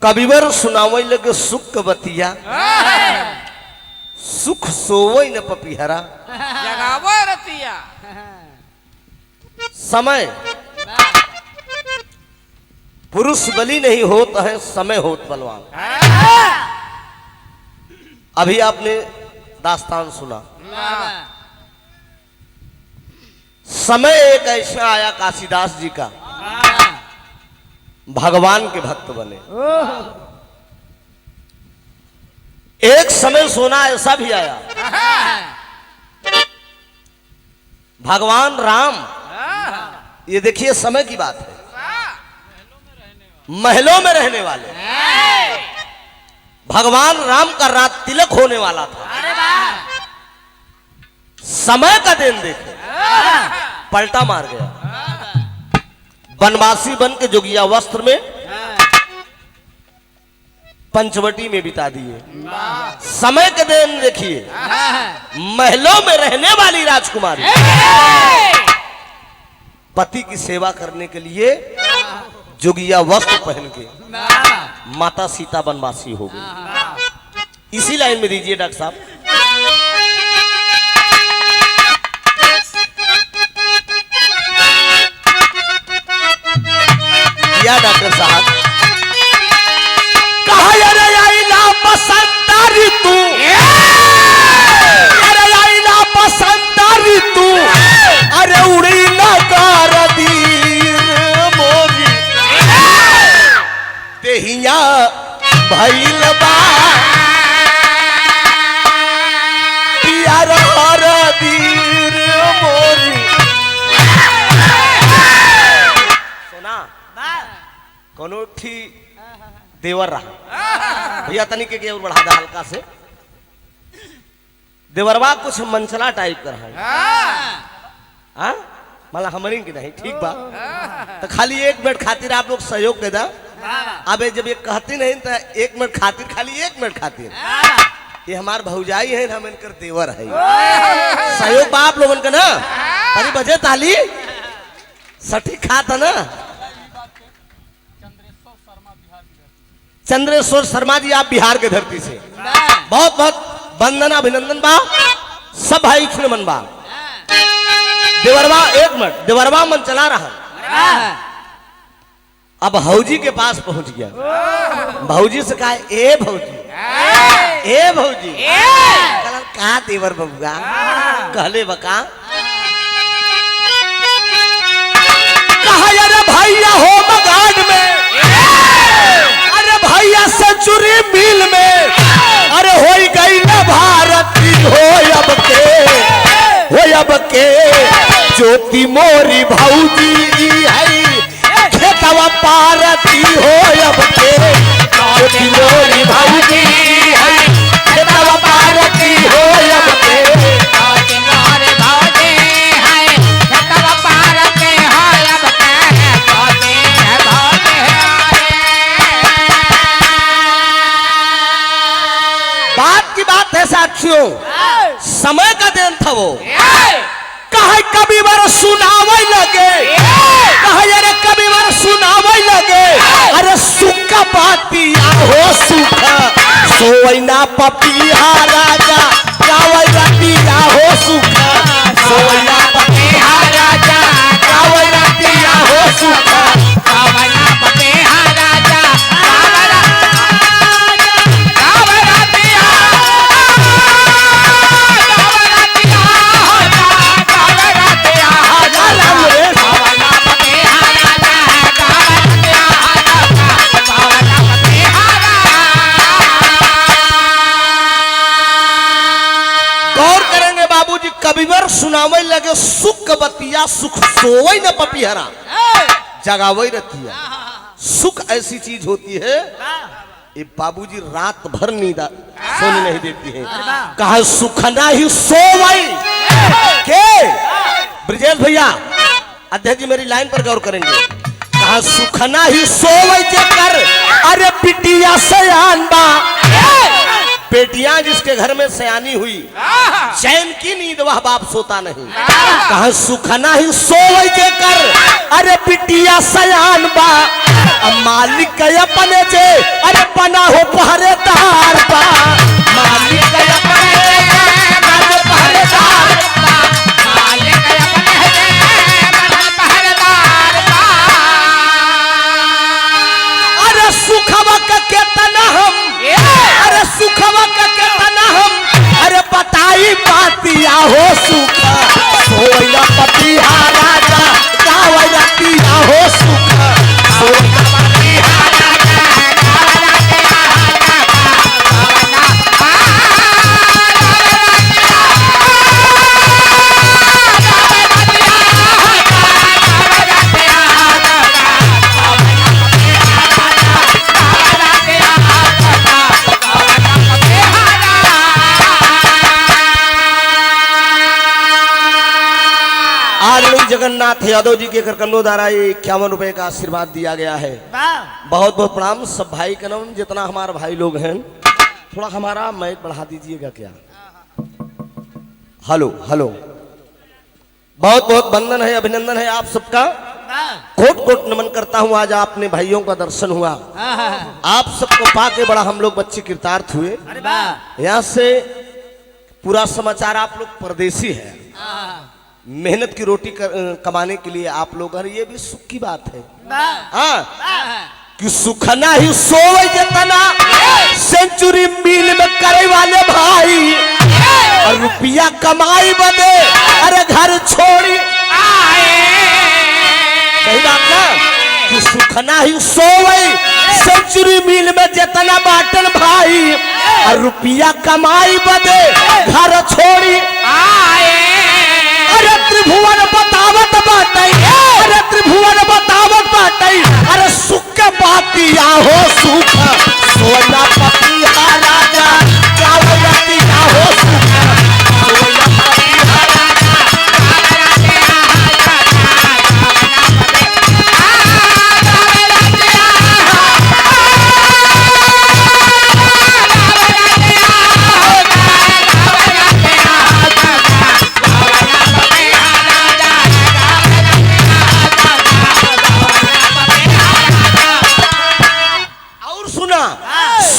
कविवर सुनावई लगे सुख बतिया, सुख सोवई न पपीहरा। जगावो रतिया। समय पुरुष बली नहीं होता है, समय होत बलवान। अभी आपने दास्तान सुना। समय एक ऐसा आया काशीदास जी का, भगवान के भक्त बने। एक समय सोना ऐसा भी आया, भगवान राम, ये देखिए समय की बात है, महलों में रहने वाले भगवान राम का रात तिलक होने वाला था। समय का दिन देखे पलटा मार गया। वनवासी बन के जोगिया वस्त्र में पंचवटी में बिता दिए। समय के दिन देखिए, महलों में रहने वाली राजकुमारी पति की सेवा करने के लिए जोगिया वस्त्र पहन के माता सीता वनवासी हो गई। इसी लाइन में दीजिए डॉक्टर साहब। या डॉक्टर साहब, कहा अरे आईला बसंत ऋतु, अरे आईला बसंत ऋतु, अरे उड़ी नगार दीर मोरी देहिया भइल बा पियर हर दीर मोरी। सुना कोनो ठी देवर रहा भैया, तनिक के और बढ़ा दा हल्का से। देवरवा कुछ मंचला टाइप कर है, मला हमरी की नहीं ठीक बा। तो खाली एक मिनट खातिर आप लोग सहयोग दे दा। अबे जब ये कहती नहीं तो एक मिनट खातिर, खाली एक मिनट खातिर, ये हमार भौजाई है, हम इनकर देवर है। सहयोग बा आप लोगन का ना, अरे बजे ताली सटीक खाता ना। चंद्रेश्वर शर्मा जी, आप बिहार के धरती से बहुत बहुत वंदन अभिनंदन बा, सब भाई मन बा। देवरवा एक मिनट, देवरवा मन चला रहा, अब भौजी के पास पहुंच गया। भौजी से कहा ए भौजी, ए भौजी, का देवर बबुआ कहले बका, कहा अरे भैया हो मगाड में, भैया सेंचुरी मिल में, अरे हो गई ना भारती हो अब के ज्योति मोरी भौजी है, खेतवा पारती हो अब के ज्योति मोरी भौजी है, खेतवा पारती हो अब के ज्योति मोरी भौजी है, खेतवा पारती हो अब के ज्योति भौजी है। बात की बात है साथियों, समय का दिन था वो। कहे कभी बार सुनावे लगे, कहे अरे कभी बार सुनावे लगे, अरे सुखा पातिया हो सुखा सोवैना पपिया राजा, गावै रतिया हो सुखा सोवैना पपिया राजा, गावै रतिया हो सुखा गावैना पपिया राजा, कविवर सुनावे लगे सुख बतिया, सुख सोवै न पपिहरा, जगावै रतिया। सुख ऐसी चीज होती है, ये बाबूजी रात भर नींद सोने नहीं देती है। कहा सुखना ही सोवै के, ब्रजेश भैया अध्यक्ष जी मेरी लाइन पर गौर करेंगे। कहा सुखना ही सोवै जे कर, अरे पिटिया सयान बा, बेटियां जिसके घर में सयानी हुई, चैन की नींद वह बाप सोता नहीं। कहा सुखना ही सोवै जे कर, अरे पिटिया सयान बा, मालिक के अपने जे अरे बना हो पहरेदार बा मालिक के अपने जे बना हो पहरेदार बा मालिक अपने जे बना पहरेदार बा अरे सुखवा का केतना हम अरे सुखवा का केतना हम अरे बताई बातिया हो सुख सोया पतिया राजा गावया पिया हो सुख सोया पतिया राजा गावया पिया जगन्नाथ यादव जी के करकंडो द्वारा ये 51 रुपए का आशीर्वाद दिया गया है। बहुत बहुत प्रणाम सब भाई का नाम जितना हमारे भाई लोग हैं थोड़ा हमारा माइक बढ़ा दीजिएगा क्या। हेलो हेलो बहुत बहुत वंदन है अभिनंदन है आप सबका कोट कोट नमन करता हूँ। आज आपने भाइयों का दर्शन हुआ आप सबको पाके बड़ा हम लोग बच्चे कृतार्थ हुए। यहाँ से पूरा समाचार आप लोग परदेसी है मेहनत की रोटी कमाने के लिए आप लोग ये भी सुख की बात है कि सुखना ही सोवे जितना सेंचुरी मील में करे वाले भाई और रुपया कमाई बदे अरे घर छोड़ी सही बात ना कि सुखना ही सोवे सेंचुरी मील में जितना बाटन भाई और रुपया कमाई बदे घर छोड़ी अरे त्रिभुवन बतावत बाटई अरे त्रिभुवन बतावत बाटई अरे सुख के बातिया हो सुख सोना पतिया राजा गावतिया हो सुख सोना पतिया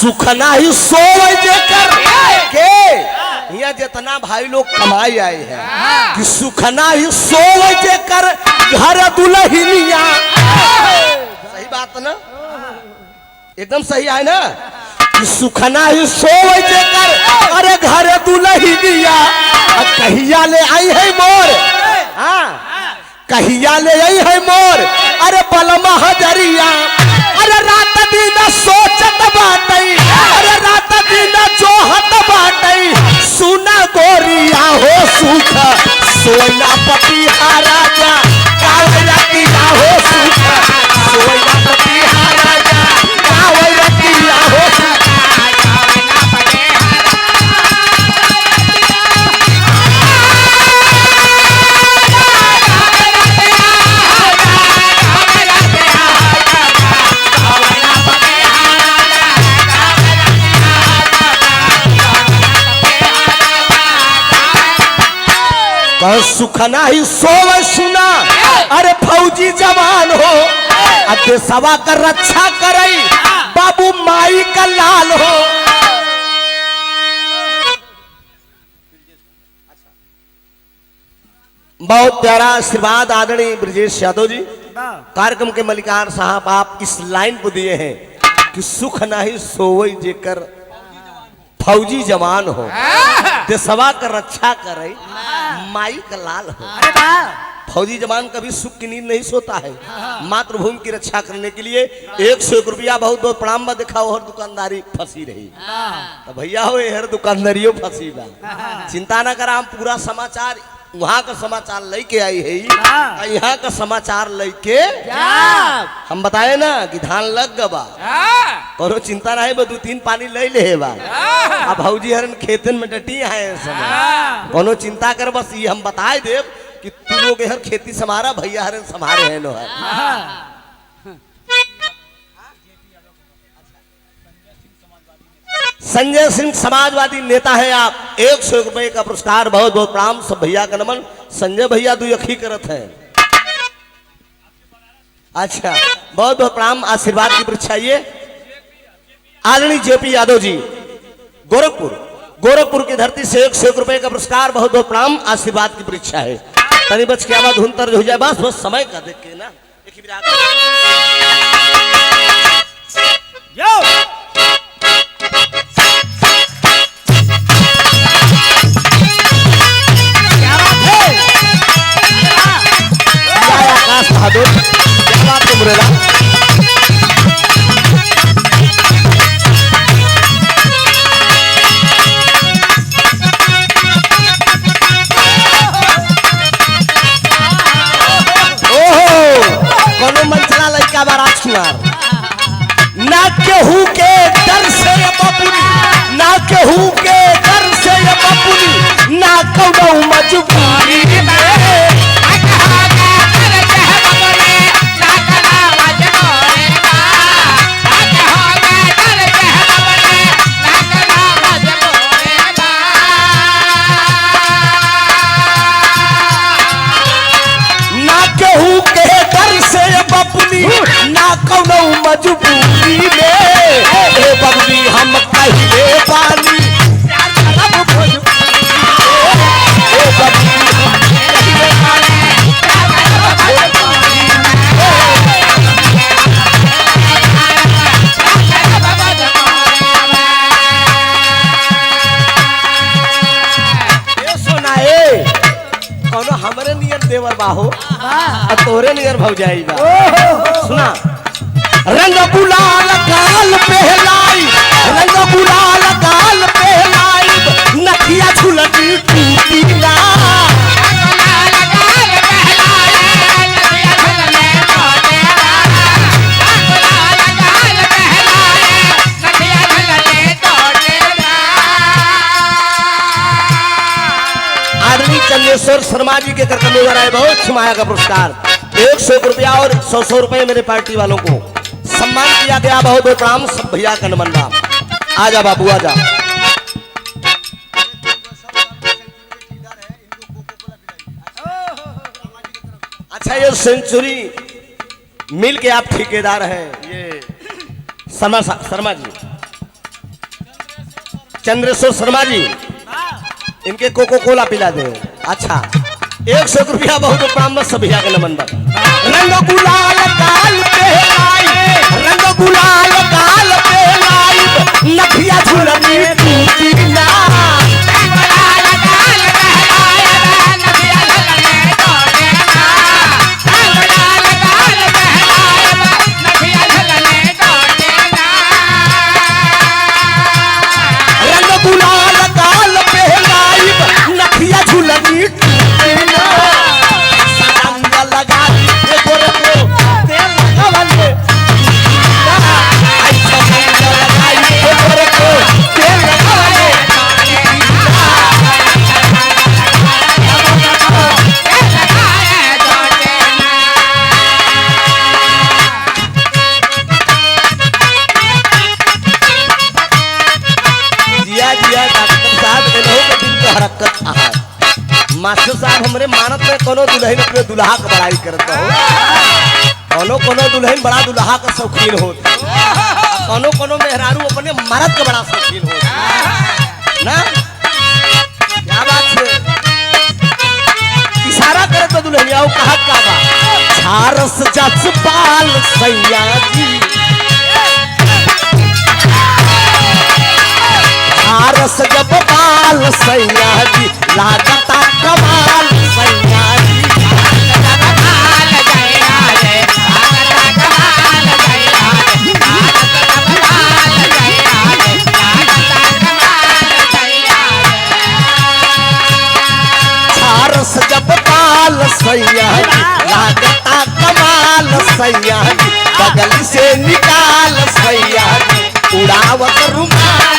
सुखना ही सोवे जेकर के यहाँ जितना भाई लोग कमाई आए हैं कि सुखना ही सोवे जेकर घर दुल्हनिया सही बात ना एकदम सही है ना कि सुखना ही सोवे जेकर अरे घर दुल्हनिया कहिया ले आई है मोर कहिया ले आई है मोर अरे बलमा हजरिया अरे रात दिन सोचत बाटई अरे रात दिन जोहत बाटई सुना गोरिया हो सुख सोना पतिया राजा गावया हो सुख सोना पतिया राजा गावया हो सुख सुखना ही सोवे सुना अरे फौजी जवान हो देशवा का रक्षा करई बाबू माई का लाल हो। बहुत प्यारा आशीर्वाद आदरणीय ब्रजेश यादव जी कार्यक्रम के मलिकार साहब आप इस लाइन को दिए हैं कि सुख नहीं सोवे जेकर फौजी जवान हो देशवा का रक्षा करे माई का लाल हो। फौजी जवान कभी सुख की नींद नहीं सोता है मातृभूमि की रक्षा करने के लिए 101 रुपया बहुत बहुत प्रणाम दिखाओ हर दुकानदारी फंसी रही तो भैया हो हर दुकानदारियों फंसी बा चिंता ना करा हम पूरा समाचार वहाँ का समाचार लेके आई है यहाँ का समाचार लेके हम बताए ना कि धान लग गबा करो चिंता ना है 2-3 पानी ले ले बा अब भौजी हरन खेतन में डटी है समय कोनो चिंता कर बस ये हम बताए देव कि तू लोग हर खेती समारा भैया हरन समारे है नो है। संजय सिंह समाजवादी नेता है आप 100 रुपए का पुरस्कार बहुत बहुत प्रणाम सब भैया का नमन। संजय भैया 2 अखी करत है अच्छा, बहुत बहुत प्रणाम, आशीर्वाद की परीक्षा। ये आदरणीय जेपी यादव जी, गोरखपुर की धरती से 101 रुपए का पुरस्कार। बहुत बहुत प्रणाम, आशीर्वाद की परीक्षा है। तनी बच के आवाज धुन तर हो जाए, बस समय का देख के ना। आकाश बहादुर, क्या बात है मुरेला। ना केहू के डर से बबुनी, ना केहू के डर से बबुनी, ना कौनो मजबूरी ना कौनो मजबूरी में बबली हम कहिले पानी सुनाए कौनो हमरे नियर देवर बाहो तोरे नियर भौजाई बा। सुना, रंग गुलाल गाल पहलाई, रंग गुलाल गाल पहलाई, नथिया झुलनी टूटी ना। आदरणीय चंद्रेश्वर शर्मा जी के करकमोदर आए, बहुत छमाया का पुरस्कार 101 रुपया और 100 रुपए मेरे पार्टी वालों को सम्मान किया गया। बहुत बहुत प्रणाम सब भैया का नमन। आजा बाबू आजा। अच्छा, ये सेंचुरी मिल के आप ठेकेदार हैं, ये शर्मा जी, चंद्रेश्वर शर्मा जी, इनके कोको कोला पिला दे। अच्छा, 101 रुपया बहुत प्रणाम सब भैया का नमन। रंग गुलाल गाल पहलाई, रंग गुलाल गाल पहलाई, नथिया झुलनी टूटी ना। रंग गुलाल गाल पहलाई, नथिया झुलनी टूटी ना। सरंग लगा दी गोरे को तेल लगावले, अच्छा सरंग लगाई गोरे को तेल लगावले। जिया जिया डॉक्टर साहब इन्हों के दिल के हरकत आहा। मास्टर साहब हमरे मानत में कोनो दुल्हन अपने दुल्हा का बड़ाई करता हो, कोनो दुल्हन बड़ा दुल्हा का शौकीन होता, कोनो मेहरारू अपने मर्द का बड़ा शौकीन होता ना। क्या बात है, इशारा करे तो दुल्हनिया कहा का बा झारस जस बाल सैया जी, झारस जब बाल सैया जी, लागता कमाल सैया जी। झारस जब बाल सैया जी, लागता कमाल सैया जी, बगल से निकाल सैया जी, उड़ावत रुमाल।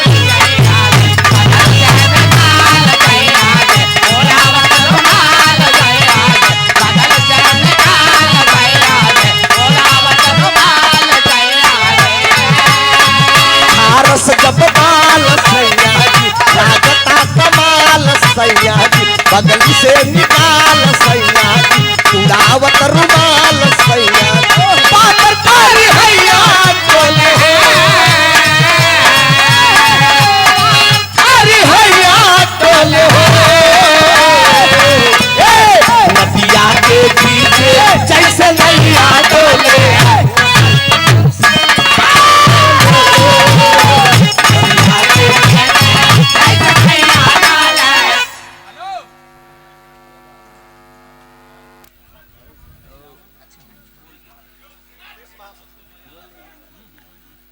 जब बाल सैया जी, लागता कमाल सैया जी, बगल से निकाल सैया जी, उड़ावत रुमाल सैया जी।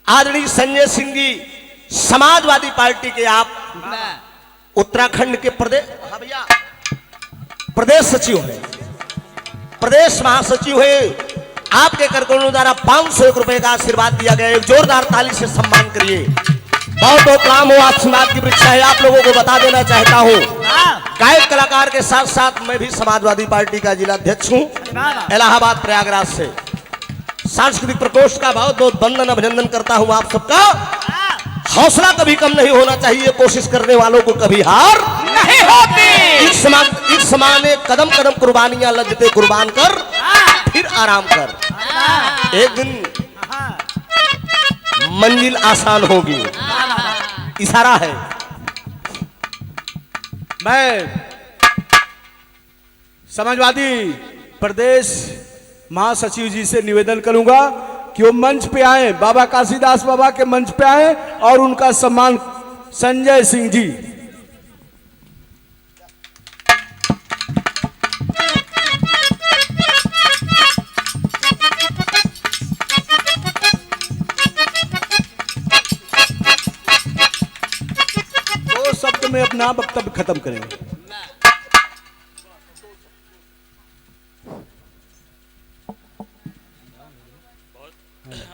आदरणीय संजय सिंह जी समाजवादी पार्टी के आप उत्तराखंड के प्रदेश सचिव हैं, प्रदेश महासचिव है। आपके करकुलों द्वारा 501 रुपए का आशीर्वाद दिया गया। एक जोरदार ताली से सम्मान करिए। बहुत बहुत प्रणाम हो, आशीर्वाद की परीक्षा है। आप लोगों को बता देना चाहता हूँ, गायक कलाकार के साथ साथ मैं भी समाजवादी पार्टी का जिला अध्यक्ष हूँ, इलाहाबाद प्रयागराज से। सांस्कृतिक प्रकोष्ठ का बहुत बहुत वंदन अभिनंदन करता हूँ आप सबका। हौसला कभी कम नहीं होना चाहिए, कोशिश करने वालों को कभी हार नहीं होती। एक समान कदम कदम कुर्बानियां लज्जते कुर्बान कर फिर आराम कर। एक दिन मंजिल आसान होगी, इशारा है। मैं समाजवादी प्रदेश महासचिव जी से निवेदन करूंगा कि वो मंच पे आए, बाबा काशीदास बाबा के मंच पे आए और उनका सम्मान संजय सिंह जी। दो शब्द में अपना वक्तव्य खत्म करेंगे।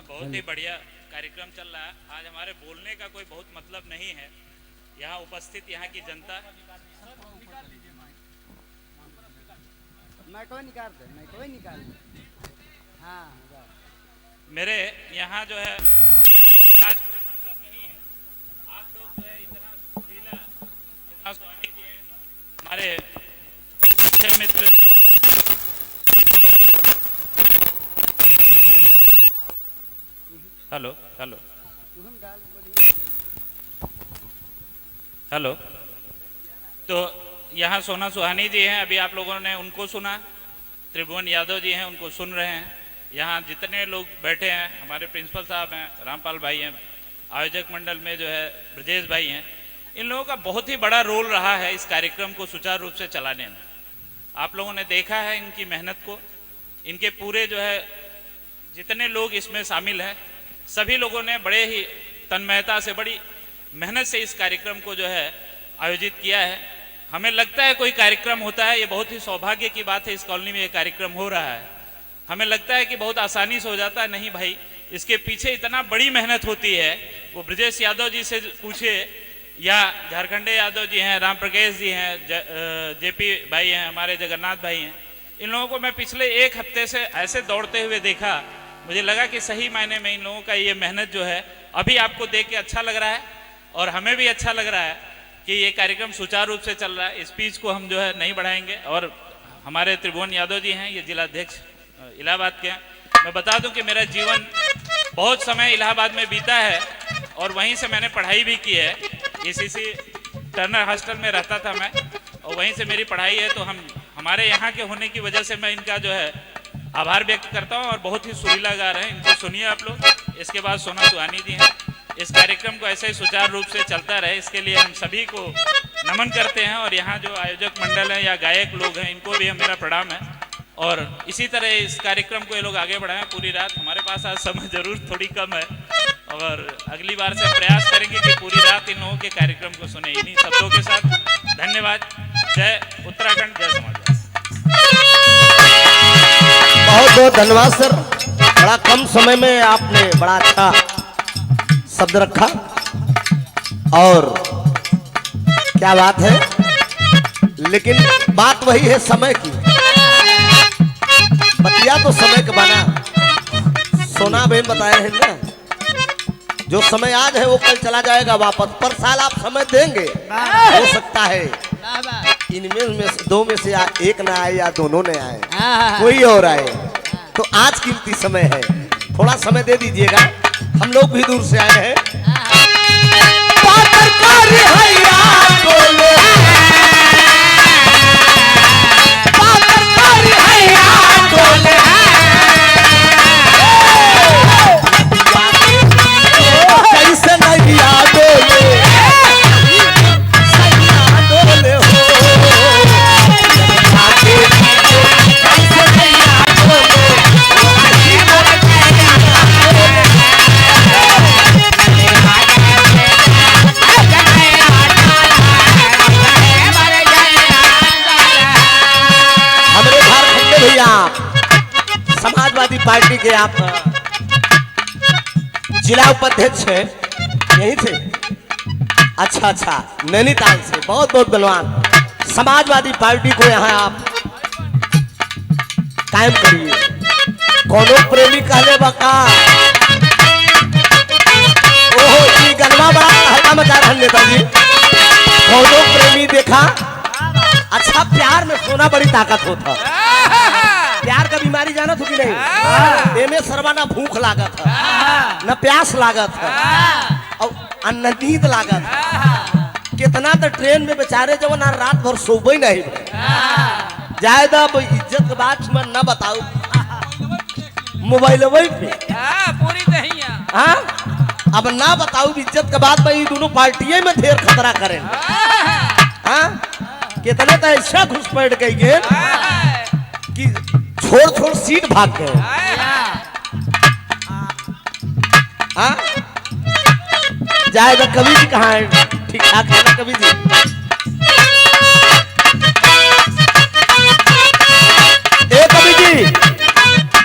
बहुत ही बढ़िया कार्यक्रम चल रहा है। आज हमारे बोलने का कोई बहुत मतलब नहीं है। यहाँ उपस्थित यहाँ की जनता मेरे यहाँ जो है आज कोई मतलब नहीं है। आप लोग जो है इतना सुरीला हमारे अच्छे मित्र हेलो हेलो हेलो। तो यहाँ सोना सुहानी जी हैं, अभी आप लोगों ने उनको सुना। त्रिभुवन यादव जी हैं, उनको सुन रहे हैं। यहाँ जितने लोग बैठे हैं, हमारे प्रिंसिपल साहब हैं, रामपाल भाई हैं, आयोजक मंडल में जो है ब्रजेश भाई हैं, इन लोगों का बहुत ही बड़ा रोल रहा है इस कार्यक्रम को सुचारू रूप से चलाने में। आप लोगों ने देखा है इनकी मेहनत को। इनके पूरे जो है जितने लोग इसमें शामिल हैं, सभी लोगों ने बड़े ही तन्मयता से, बड़ी मेहनत से इस कार्यक्रम को जो है आयोजित किया है। हमें लगता है कोई कार्यक्रम होता है, ये बहुत ही सौभाग्य की बात है, इस कॉलोनी में ये कार्यक्रम हो रहा है। हमें लगता है कि बहुत आसानी से हो जाता है, नहीं भाई, इसके पीछे इतना बड़ी मेहनत होती है। वो ब्रजेश यादव जी से पूछे या झारखंडे यादव जी हैं, राम प्रकेश जी हैं, जेपी भाई हैं, हमारे जगन्नाथ भाई हैं। इन लोगों को मैं पिछले एक हफ्ते से ऐसे दौड़ते हुए देखा, मुझे लगा कि सही मायने में इन लोगों का ये मेहनत जो है अभी आपको देख के अच्छा लग रहा है और हमें भी अच्छा लग रहा है कि ये कार्यक्रम सुचारू रूप से चल रहा है। स्पीच को हम जो है नहीं बढ़ाएंगे। और हमारे त्रिभुवन यादव जी हैं, ये जिला अध्यक्ष इलाहाबाद के हैं। मैं बता दूं कि मेरा जीवन बहुत समय इलाहाबाद में बीता है और वहीं से मैंने पढ़ाई भी की है। ECC टर्नर हॉस्टल में रहता था मैं और वहीं से मेरी पढ़ाई है। तो हमारे यहाँ के होने की वजह से मैं इनका जो है आभार व्यक्त करता हूँ। और बहुत ही सुरीला गा रहे हैं, इनको सुनिए आप लोग। इसके बाद सोना सुहानी जी हैं। इस कार्यक्रम को ऐसे ही सुचारू रूप से चलता रहे, इसके लिए हम सभी को नमन करते हैं। और यहाँ जो आयोजक मंडल है या गायक लोग हैं, इनको भी मेरा प्रणाम है। और इसी तरह इस कार्यक्रम को ये लोग आगे बढ़ाएं पूरी रात। हमारे पास आज समय जरूर थोड़ी कम है और अगली बार से हम प्रयास करेंगे कि पूरी रात इन लोगों के कार्यक्रम को सुने। इन्हीं शब्दों के साथ धन्यवाद। जय उत्तराखंड, जय समाजवाद। बहुत बहुत धन्यवाद सर। बड़ा कम समय में आपने बड़ा अच्छा शब्द रखा और क्या बात है। लेकिन बात वही है समय की, बतिया तो समय का बना। सोना बहन बताए हैं ना, जो समय आज है वो कल चला जाएगा वापस। पर साल आप समय देंगे, हो सकता है इनमें से दो में से एक ना आए या दोनों ने आए, कोई और आए। तो आज कीमती समय है, थोड़ा समय दे दीजिएगा। हम लोग भी दूर से आए हैं। कैसे नहीं याद हो पार्टी के आप जिला उपाध्यक्ष हैं, यहीं थे? अच्छा अच्छा, नैनीताल से, बहुत बहुत बलवान। समाजवादी पार्टी को यहाँ आप कायम करिए। कोनो प्रेमी कहले बका ओहो ये गनमा बड़ा हल्का मचा रहा नेताजी। कोनो प्रेमी देखा, अच्छा प्यार में सोना बड़ी ताकत होता। प्यार का बीमारी जाना तो कि नहीं? एमे सरवा ना भूख लागत है, न प्यास लागत है, और न नींद लागत है। कितना तो ट्रेन में बेचारे जब ना रात भर सोबे नहीं ज्यादा इज्जत के बात में न बताओ, मोबाइल पे पूरी नहीं है। हाँ अब ना बताओ इज्जत के बात में, दोनों पार्टियों में ढेर खतरा करें। हाँ कितने तो ऐसा घुसपैठ गई कि छोड़ छोड़ सीट भाग गए। हाँ जाएगा कवि जी कहाँ है? ठीक ठाक है ना कवि जी? ए कवि जी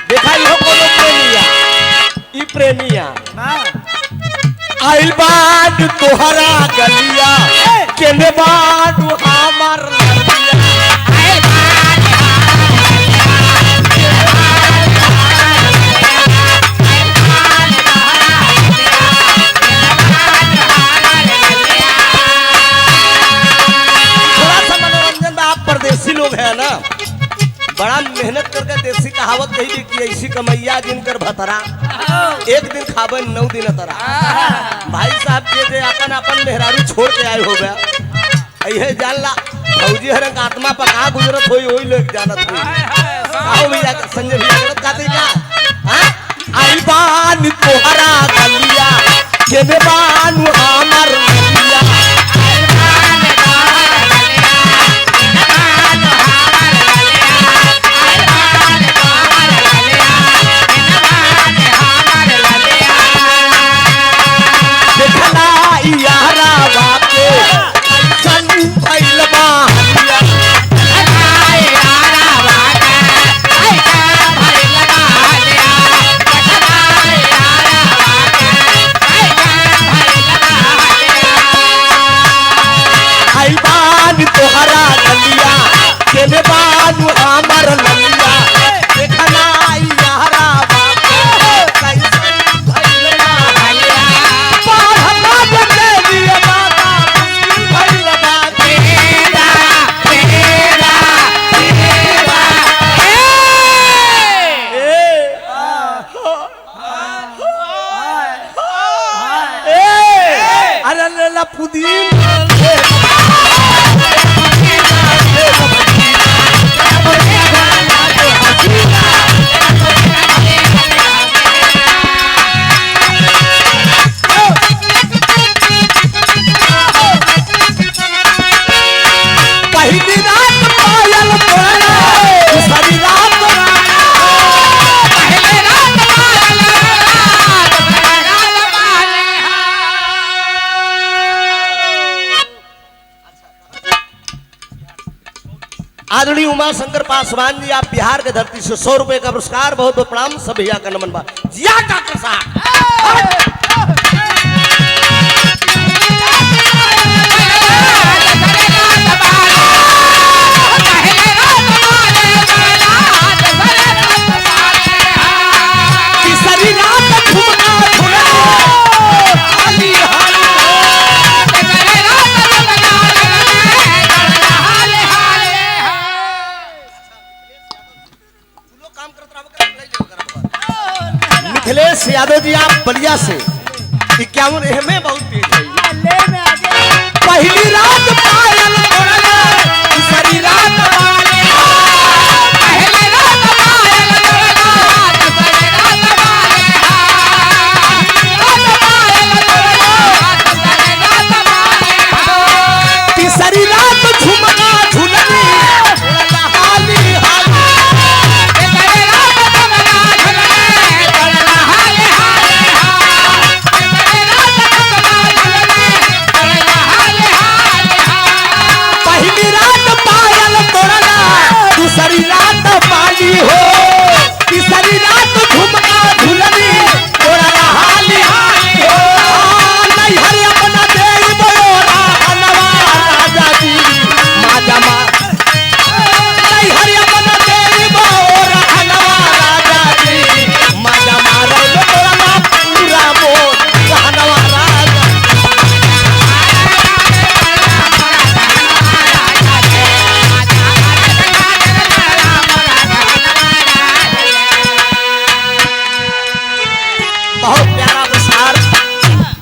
देखा ही हो कोनो प्रेमिया, ई प्रेमिया आइल बाद तोहरा गलिया केने बाद हमार ललिया। थोड़ा सा मनोरंजन में, आप परदेसी लोग हैं ना, बड़ा मेहनत करके देसी कहावत कही कि ऐसी कमैया जिनकर भतरा एक दिन खाबे 9 दिन तरा। भाई साहब के अपन अपन मेहरारू छोड़ के आए हो गया, यही जान ला फौजी हर आत्मा पर कहाँ गुजरत हुई वही लोग जानत हुई। आओ भैया संजय भैया गलत कहते क्या? आई बान तोहरा गलिया केने बान हमार ललिया। तोहरा गलिया केने बानू हमर ललिया देखना यारा बाप कैसन भइल बा हलिया पढ़ना बदले दिए बाबा मुश्किल भइल बा तेरा तेरा तेरा अरे ला पुदीन आदरणीय उमा शंकर पासवान जी, आप बिहार के धरती से 100 रुपए का पुरस्कार, बहुत बहुत प्रणाम। सब भैया का नमन बा। जिया डॉक्टर साहब मिथिलेश यादव जी, आप बलिया से 51 में बहुत तेज है। पहली रात पायल तोड़ले दूसरी रात वाले पहली रात पायल तोड़ले दूसरी रात वाले रात पायल तोड़ले दूसरी रात वाले तीसरी रात झुमका झुलनी उड़ला हाली हाली बहुत प्यारा विचार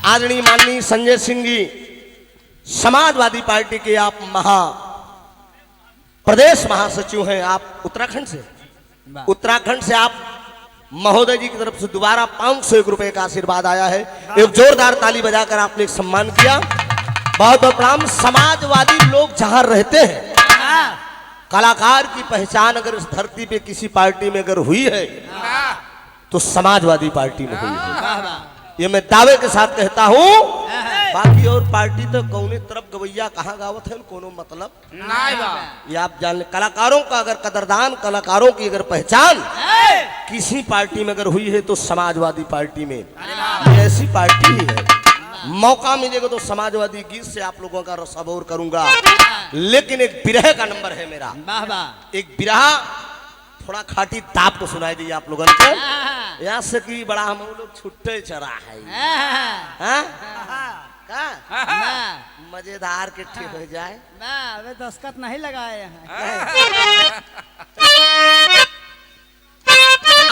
आदरणीय माननीय संजय सिंह जी समाजवादी पार्टी के आप प्रदेश महासचिव हैं, आप उत्तराखंड से। उत्तराखंड से आप महोदय जी की तरफ से दोबारा 501 रुपए का आशीर्वाद आया है। एक जोरदार ताली बजाकर आपने एक सम्मान किया। बहुत बहुत प्रणाम। समाजवादी लोग जहां रहते हैं, कलाकार की पहचान अगर इस धरती पे किसी पार्टी में अगर हुई है तो समाजवादी पार्टी में हुई है, ये मैं दावे के साथ कहता हूं। बाकी और पार्टी तो कौने तरफ गवैया कहाँ गावत है कोनो मतलब ये आप जान ले। कलाकारों का अगर कदरदान, कलाकारों की अगर पहचान किसी पार्टी में अगर हुई है तो समाजवादी पार्टी में, ये ऐसी पार्टी ही है। मौका मिलेगा तो समाजवादी गीत से आप लोगों का रसाबोर करूंगा, लेकिन एक बिरह का नंबर है मेरा। एक बिरहा थोड़ा खाटी ताप को सुनाई दी आप लोगों को। यहाँ से कि बड़ा हम लोग छुट्टे चरा है, मजेदार के ठीक हो जाए। अबे दस्तखत नहीं लगाए हैं।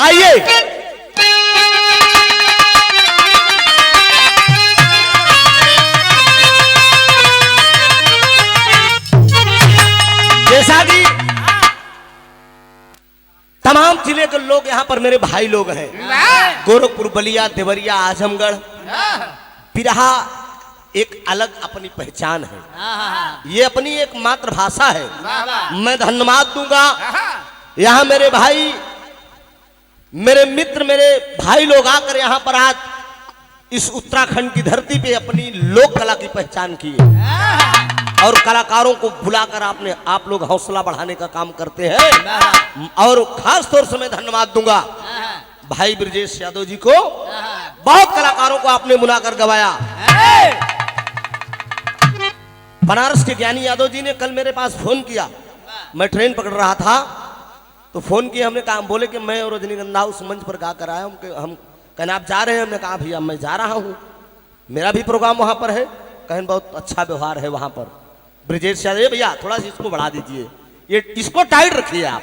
आइए जैसा कि तमाम जिले के लोग यहाँ पर मेरे भाई लोग हैं, गोरखपुर, बलिया, देवरिया, आजमगढ़। बिरहा एक अलग अपनी पहचान है, ये अपनी एक मातृभाषा है। मैं धन्यवाद दूंगा यहाँ मेरे भाई, मेरे मित्र, मेरे भाई लोग आकर यहाँ पर आज इस उत्तराखंड की धरती पे अपनी लोक कला की पहचान की है और कलाकारों को बुलाकर आप लोग हौसला बढ़ाने का काम करते हैं। और खास तौर से मैं धन्यवाद दूंगा भाई ब्रजेश यादव जी को, बहुत कलाकारों को आपने बुलाकर गवाया। बनारस के ज्ञानी यादव जी ने कल मेरे पास फोन किया, मैं ट्रेन पकड़ रहा था तो फोन किया, हमने कहा, बोले कि मैं और रजनीगंधा उस मंच पर गा कर आया हूँ। हम कहना आप जा रहे हैं? हमने कहा भैया मैं जा रहा हूँ, मेरा भी प्रोग्राम वहां पर है। कहें बहुत अच्छा व्यवहार है वहां पर। ब्रजेश यादव, भैया थोड़ा सा इसको बढ़ा दीजिए, ये इसको टाइट रखिए आप,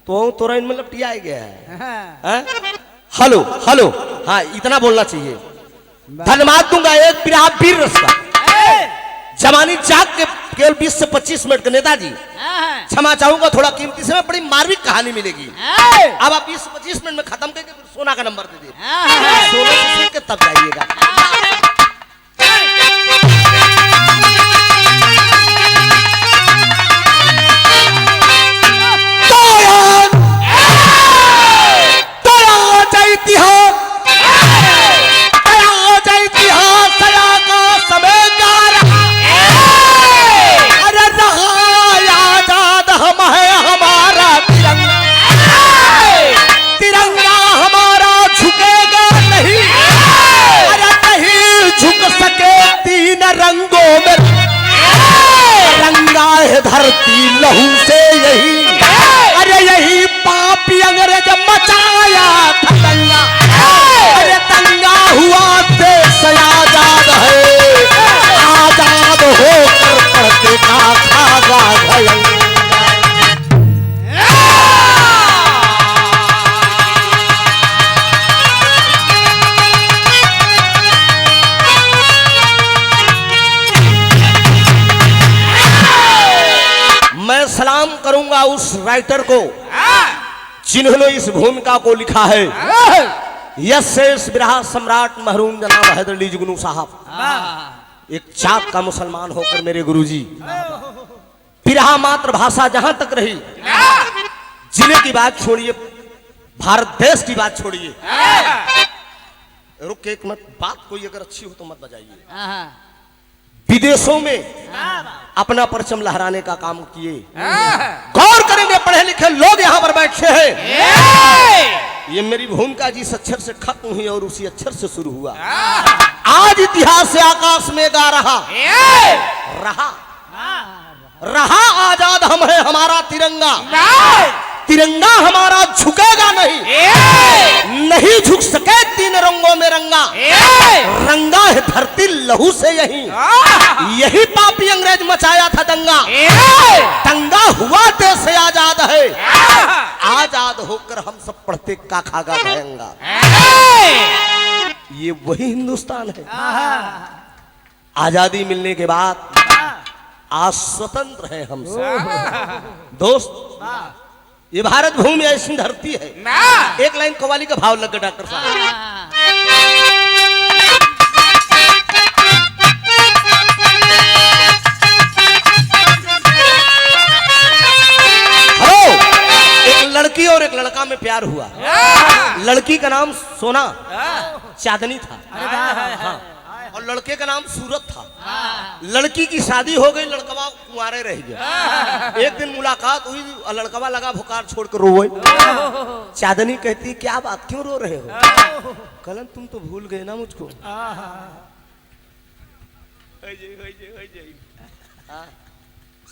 तो तुरंत में लपटिया गया है। हेलो हेलो, हाँ इतना बोलना चाहिए। धन्यवाद दूंगा एक वीर रस का, जवानी जाग के केवल 20 से 25 मिनट का नेताजी। क्षमा चाहूंगा, थोड़ा कीमती समय, बड़ी मार्मिक कहानी मिलेगी। अब आप 20 से 25 मिनट में खत्म करके सोना का नंबर दे दीजिए, सोने से सीख के तब जाइएगा। धरती लहू से यही, अरे यही पापी अंग्रेज मचाया था दंगा, अरे दंगा हुआ देश आजाद है, आजाद होकर पढ़ते का खागा भयंकर। मैं सलाम करूंगा उस राइटर को जिन्होंने इस भूमिका को लिखा है, यशेष बिरहा सम्राट महरूम जनाब हैदर अली जुगनू साहब। एक चाक का मुसलमान होकर मेरे गुरुजी, बिरहा मातृभाषा जहां तक रही, जिले की बात छोड़िए, भारत देश की बात छोड़िए, रुक एक मत, बात कोई अगर अच्छी हो तो मत बजाइए। विदेशों में अपना परचम लहराने का काम किए, गौर करेंगे पढ़े लिखे लोग यहाँ पर बैठे हैं। ये मेरी भूमिका जिस अक्षर से खत्म हुई और उसी अक्षर से शुरू हुआ, आज इतिहास से आकाश में गा रहा रहा आजाद हम है हमारा तिरंगा, तिरंगा हमारा झुकेगा नहीं, नहीं झुक सके तीन रंगों में रंगा, रंगा है धरती लहू से यही, यही पापी अंग्रेज मचाया था दंगा, दंगा हुआ देश से आजाद है, आजाद होकर हम सब पढ़ते का खागा भयंगा। ये वही हिंदुस्तान है। आजादी मिलने के बाद आज स्वतंत्र है हम सब। दोस्त, ये भारत भूमि ऐसी धरती है। एक लाइन कव्वाली का भाव लग गया डॉक्टर साहब। लड़की और एक लड़का में प्यार हुआ। लड़की का नाम सोना चांदनी था। हाँ। और लड़के का नाम सूरत था। लड़की की शादी हो गई, लड़कवा कुंवारे रह गया। एक दिन मुलाकात हुई, लड़कवा लगा भुकार छोड़ कर रोए। चांदनी कहती क्या बात, क्यों रो रहे हो? कलन तुम तो भूल गए ना मुझको।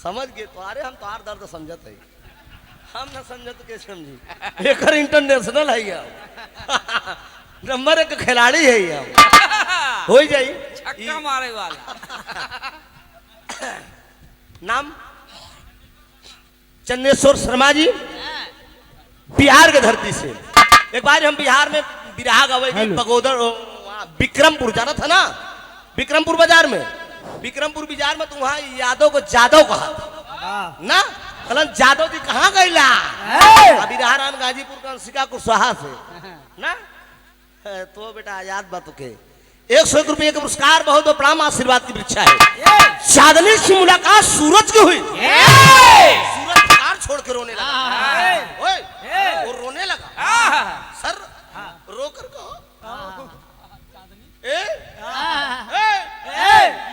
समझ गए तुम्हारे, हम तो आर दर्द समझते है। हम ना समझत के समझी। एक इंटरनेशनल है ये, नंबर 1 खिलाड़ी है ये। हो जाई छक्का मारे वाला। नाम चन्नेश्वर शर्मा जी, बिहार के धरती से। एक बार हम बिहार में बिरहा गवे बगोदर विक्रमपुर जाना था ना, विक्रमपुर बाजार में। विक्रमपुर बाजार में तो वहाँ यादव को जादव कहा ना। कलन जादव जी कहाँ गईला? अभी रान गाजीपुर का शिका कुशवाहा से ना। तो बेटा याद बात के 101 रुपये का पुरस्कार, बहुत प्रणाम, आशीर्वाद की वृक्षा है। चांदनी से मुलाकात सूरज की हुई। सूरज पुकार छोड़ के रोने लगा। ओए, वो रोने लगा। सर रोकर कहो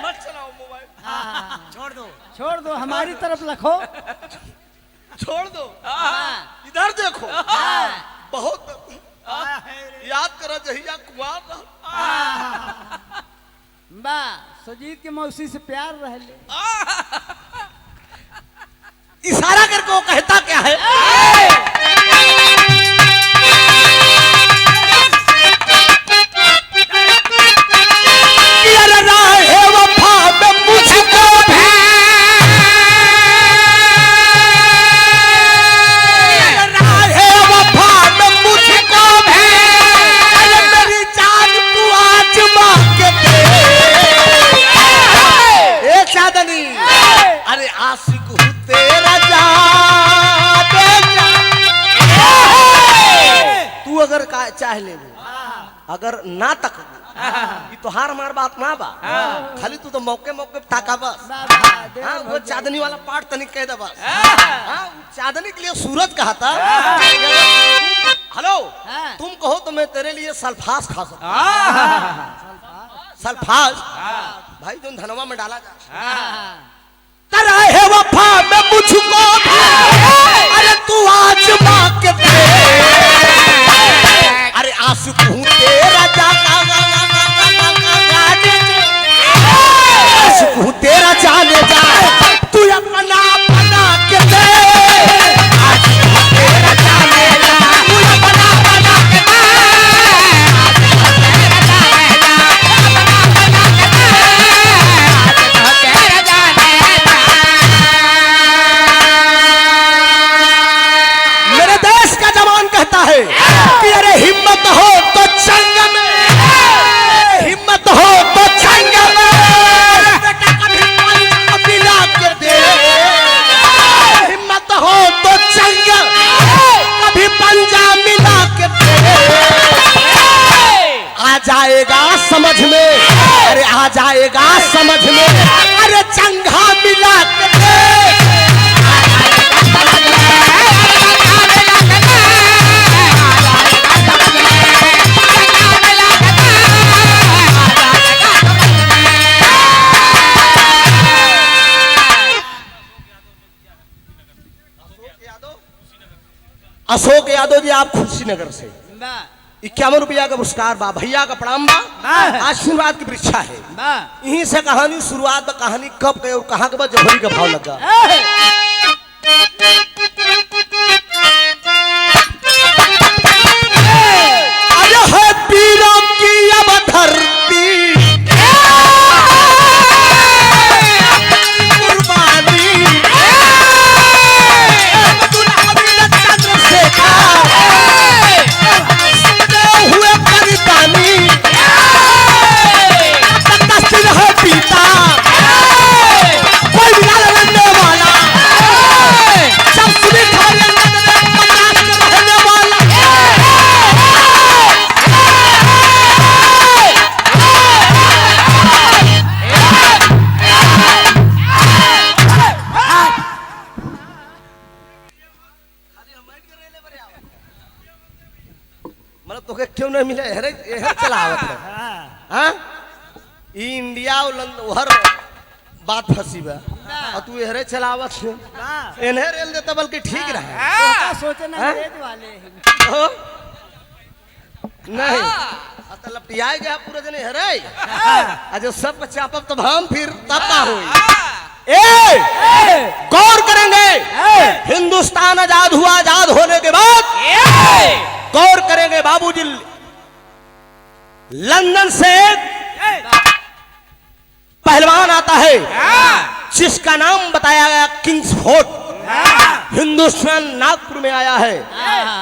मत चलाओ मोबाइल, छोड़ दो, हमारी तरफ रखो। छोड़ दो, इधर देखो। बहुत याद करा जहिया कुमार बा सुजीत के मौसी से प्यार रह ले। इशारा करके वो कहता क्या है? अरे आशिक हूँ तेरा तू अगर चाह ले, अगर ना तक तो हार मार बात ना बा। खाली तू तो मौके मौके ताका बस। हाँ, वो चांदनी वाला पार्ट तनिक कह दे बस। हाँ, चांदनी के लिए सूरज कहा था। हेलो, तुम कहो तो मैं तेरे लिए सल्फास खा सकता। सल्फास भाई जो धनवा में डाला जा। तेरा है वफा में मुझको, अरे तू आज माँ के दे। अरे आशिक हूँ तेरा आशिक हूँ तेरा जाने जा, तू अपना बना के दे। आशिक हूँ तेरा जाने जा, तू अपना बना के दे। मेरे देश का जवान कहता है कि अरे हिम्मत हो तो जंग में, हिम्मत हो तो जंग में बेटा कभी मिला के दे। हिम्मत हो तो जंग कभी पंजा मिला के दे। आ जाएगा समझ में, अरे आ जाएगा समझ में, अरे चंगा मिला के दे। अशोक यादव जी, आप खुशीनगर से 51 रुपया का पुरस्कार बा। भैया का प्रणाम बा, आशीर्वाद की वृक्षा है। यहीं से कहानी शुरुआत बा। कहानी कब गए और कहाँ के बाद जौहरी का भाव लगा। अरे है पीरों की अब धरती हुए परितानी तोके क्यों नहीं मिले हरे हर चलावत है हाँ ई इंडिया और हर बात फंसी बा और तू हरे चलावत है इन्हें रेल देता बल्कि ठीक रहा सोचे ना हाँ? अंग्रेज वाले हैं। नहीं तो लपटिया गया पूरे जने हरे आज सब चापब तो हम फिर तब का होई गौर करेंगे हिंदुस्तान आजाद हुआ आजाद होने के बाद गौर करेंगे बाबूजी लंदन से पहलवान आता है जिसका नाम बताया गया किंग्सफोर्ड हिंदुस्तान नागपुर में आया है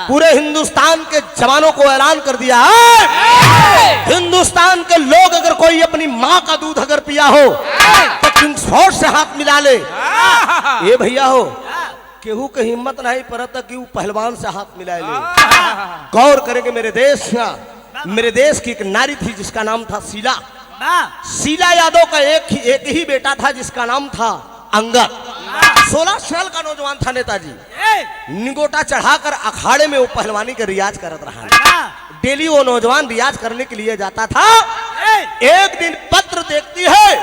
पूरे हिंदुस्तान के जवानों को ऐलान कर दिया है हिंदुस्तान के लोग अगर कोई अपनी माँ का दूध अगर पिया हो तो किंग्सफोर्ड से हाथ मिला ले ये भैया हो केहू के हिम्मत नहीं पड़ता कि वो पहलवान से हाथ मिला ले गौर करेंगे मेरे देश की एक नारी थी जिसका नाम था शीला यादव का एक ही बेटा था जिसका नाम था अंगद 16 साल का नौजवान था नेताजी निगोटा चढ़ाकर अखाड़े में वो पहलवानी का रियाज करत रहा डेली वो नौजवान रियाज करने के लिए जाता था एक दिन पत्र देखती है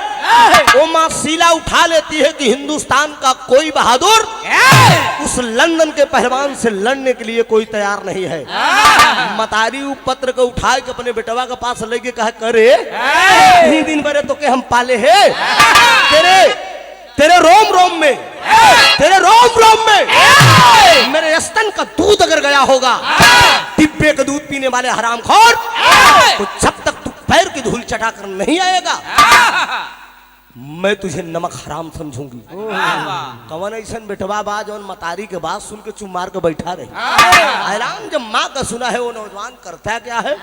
वो माँ शीला उठा लेती है कि हिंदुस्तान का कोई बहादुर उस लंदन के पहलवान से लड़ने के लिए कोई तैयार नहीं है मतारी वो पत्र को उठा के अपने बेटवा के पास लेके कहा करे इतनी दिन भरे तो के हम पाले हैं तेरे रोम रोम में मेरे स्तन का दूध अगर गया होगा डिब्बे का दूध पीने वाले हरामखोर तो जब तक तू पैर की धूल चटाकर नहीं आएगा मैं तुझे नमक हराम समझूंगी कवन ऐसा बेटवा बाज और मतारी के बात सुन के चुप मार के बैठा रही ऐलान जब माँ का सुना है वो नौजवान करता क्या है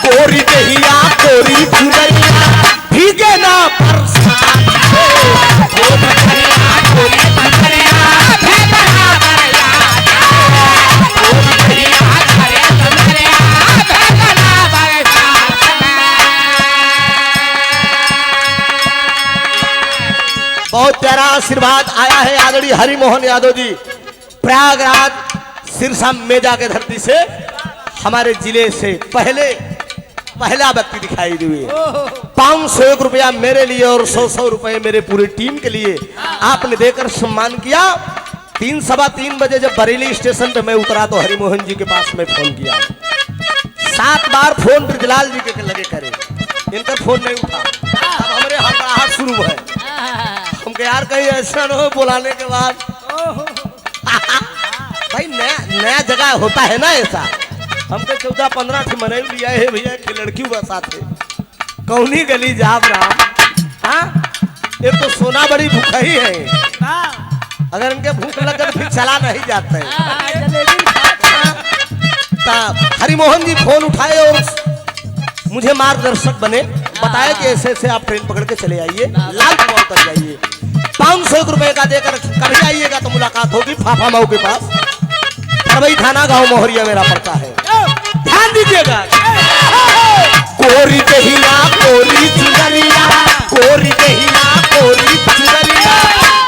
कोरी दहिया कोरी चुनरिया भीगे ना बरसात बहुत प्यारा आशीर्वाद आया है आदरणीय हरिमोहन यादव जी प्रयागराज सिरसा मेजा के धरती से हमारे जिले से पहला व्यक्ति दिखाई दिए 501 रुपया मेरे लिए और 100 रुपए मेरे पूरी टीम के लिए आपने देकर सम्मान किया 3-3:15 बजे जब बरेली स्टेशन पे मैं उतरा तो हरिमोहन जी के पास में फोन किया 7 बार फोन ब्रजलाल जी के लगे करे इनका फोन नहीं उठा अब हमारे हड़बड़ाहट शुरू है हमको यार कहीं ऐसा न हो बुलाने के बाद भाई नया जगह होता है ना ऐसा हमको 14-15 से मनाई लिया है भैया कि लड़की बस आते कौनी गली जाब रहा हाँ एक तो सोना बड़ी भूखा ही है अगर इनके भूख लगे तो फिर चला नहीं जाते हरिमोहन जी फोन उठाए और मुझे मार्गदर्शक बने बताया कि ऐसे ऐसे आप ट्रेन पकड़ के चले आइए लाल कुआं उतर जाइए 501 रुपए का देकर कभी आइएगा तो मुलाकात होगी फाफा माऊ के पास वही थाना गांव मोहरिया मेरा पड़ता है ध्यान दीजिएगा कोरी दहिया कोरी चुनरिया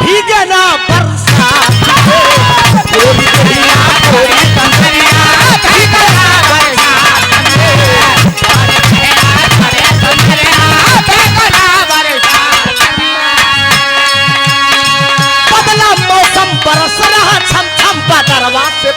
भीगे ना बरसात कोरी दहिया कोरी चुनरिया भीगे ना बदला मौसम बरस रहा छम छम बदरवा से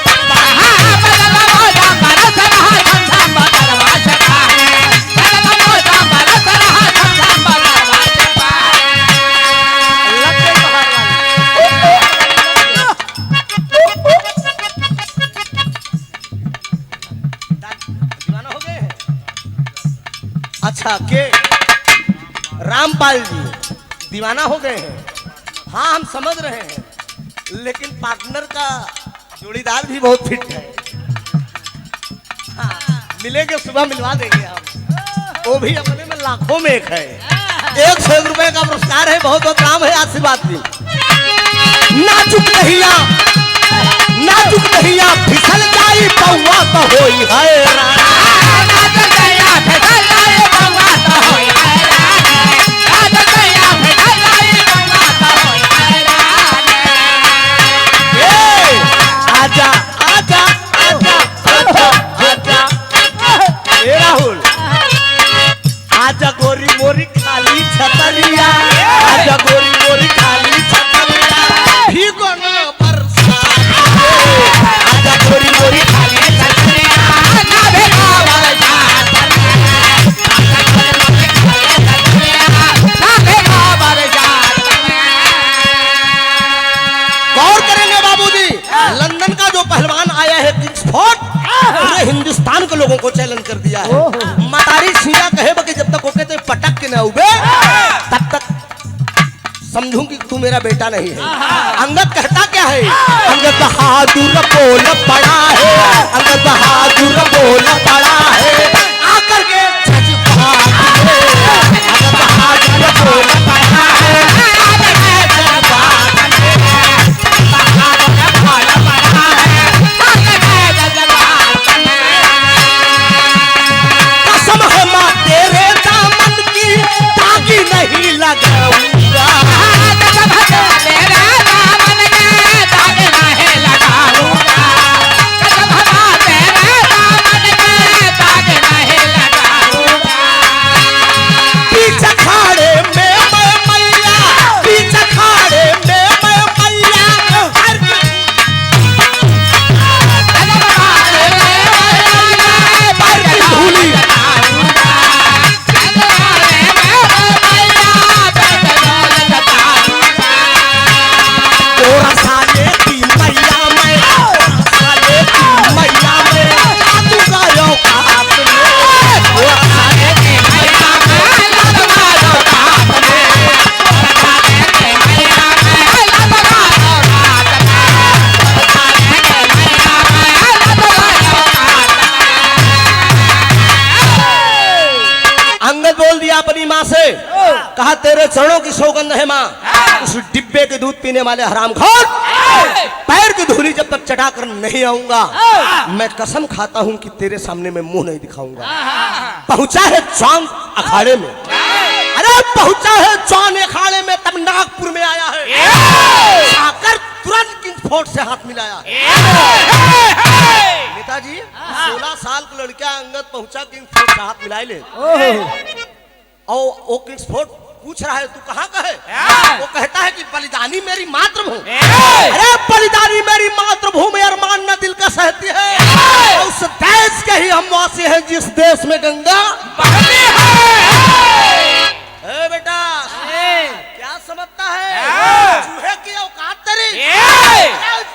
अच्छा के रामपाल जी दीवाना हो गए हैं हाँ हम समझ रहे हैं लेकिन पार्टनर का जोड़ीदार भी बहुत फिट है हाँ, मिलेंगे सुबह मिलवा देंगे हम वो भी अपने में लाखों में एक है 101 रुपए का पुरस्कार है बहुत बहुत काम है आशीर्वाद भी नाजुक नहिया फिसल जाई पौवा तो होई है छतरिया आजा गोरी गोरी खाली छतरिया भीगो न बरसात में आजा गोरी गोरी खाली छतरिया ना भेगा बरसात गौर करेंगे बाबूजी, लंदन का जो पहलवान आया है किंग्सफोर्ड, पूरे हिंदुस्तान के लोगों को चैलेंज कर दिया है। मतारी सीधा कहे कि जब तक ओके तो पटक के न उबे तब तक समझूं कि तू मेरा बेटा नहीं है। अंगद कहता क्या है? अंगद बहादुर बोल पड़ा है, अंगद बहादुर बोल पड़ा है आकर के जज्बात में, अंगद बहादुर बोल पड़ा है आकर के जज्बात में, बहादुर बोल पड़ा है आकर के जज्बात में। कसम है मां तेरे दामन की ताकि नहीं लगाऊंगा, कहा तेरे चरणों की सौगंध है माँ, उस डिब्बे के दूध पीने वाले हरामखोर पैर की धूली जब तक चटा कर नहीं आऊंगा, मैं कसम खाता हूं कि तेरे सामने मैं मुंह नहीं दिखाऊंगा। पहुंचा है चांद अखाड़े में, अरे पहुंचा है चांद अखाड़े में, तब नागपुर में आया है, आकर तुरंत किंग्सफोर्ड से हाथ मिलाया। नेताजी 16 साल की लड़का अंगद पहुंचा किंग्सफोर्ड से हाथ मिलाए ले, और वो किंग्सफोर्ड पूछ रहा है तू कहाँ का है? वो कहता है कि बलिदानी मेरी मातृभूमि। अरे बलिदानी मेरी मातृभूमि, अरमान न दिल का सहती है, उस देश के ही हम वासी हैं जिस देश में गंगा बहती है। ए बेटा क्या समझता है? चूहे की औकात तेरी,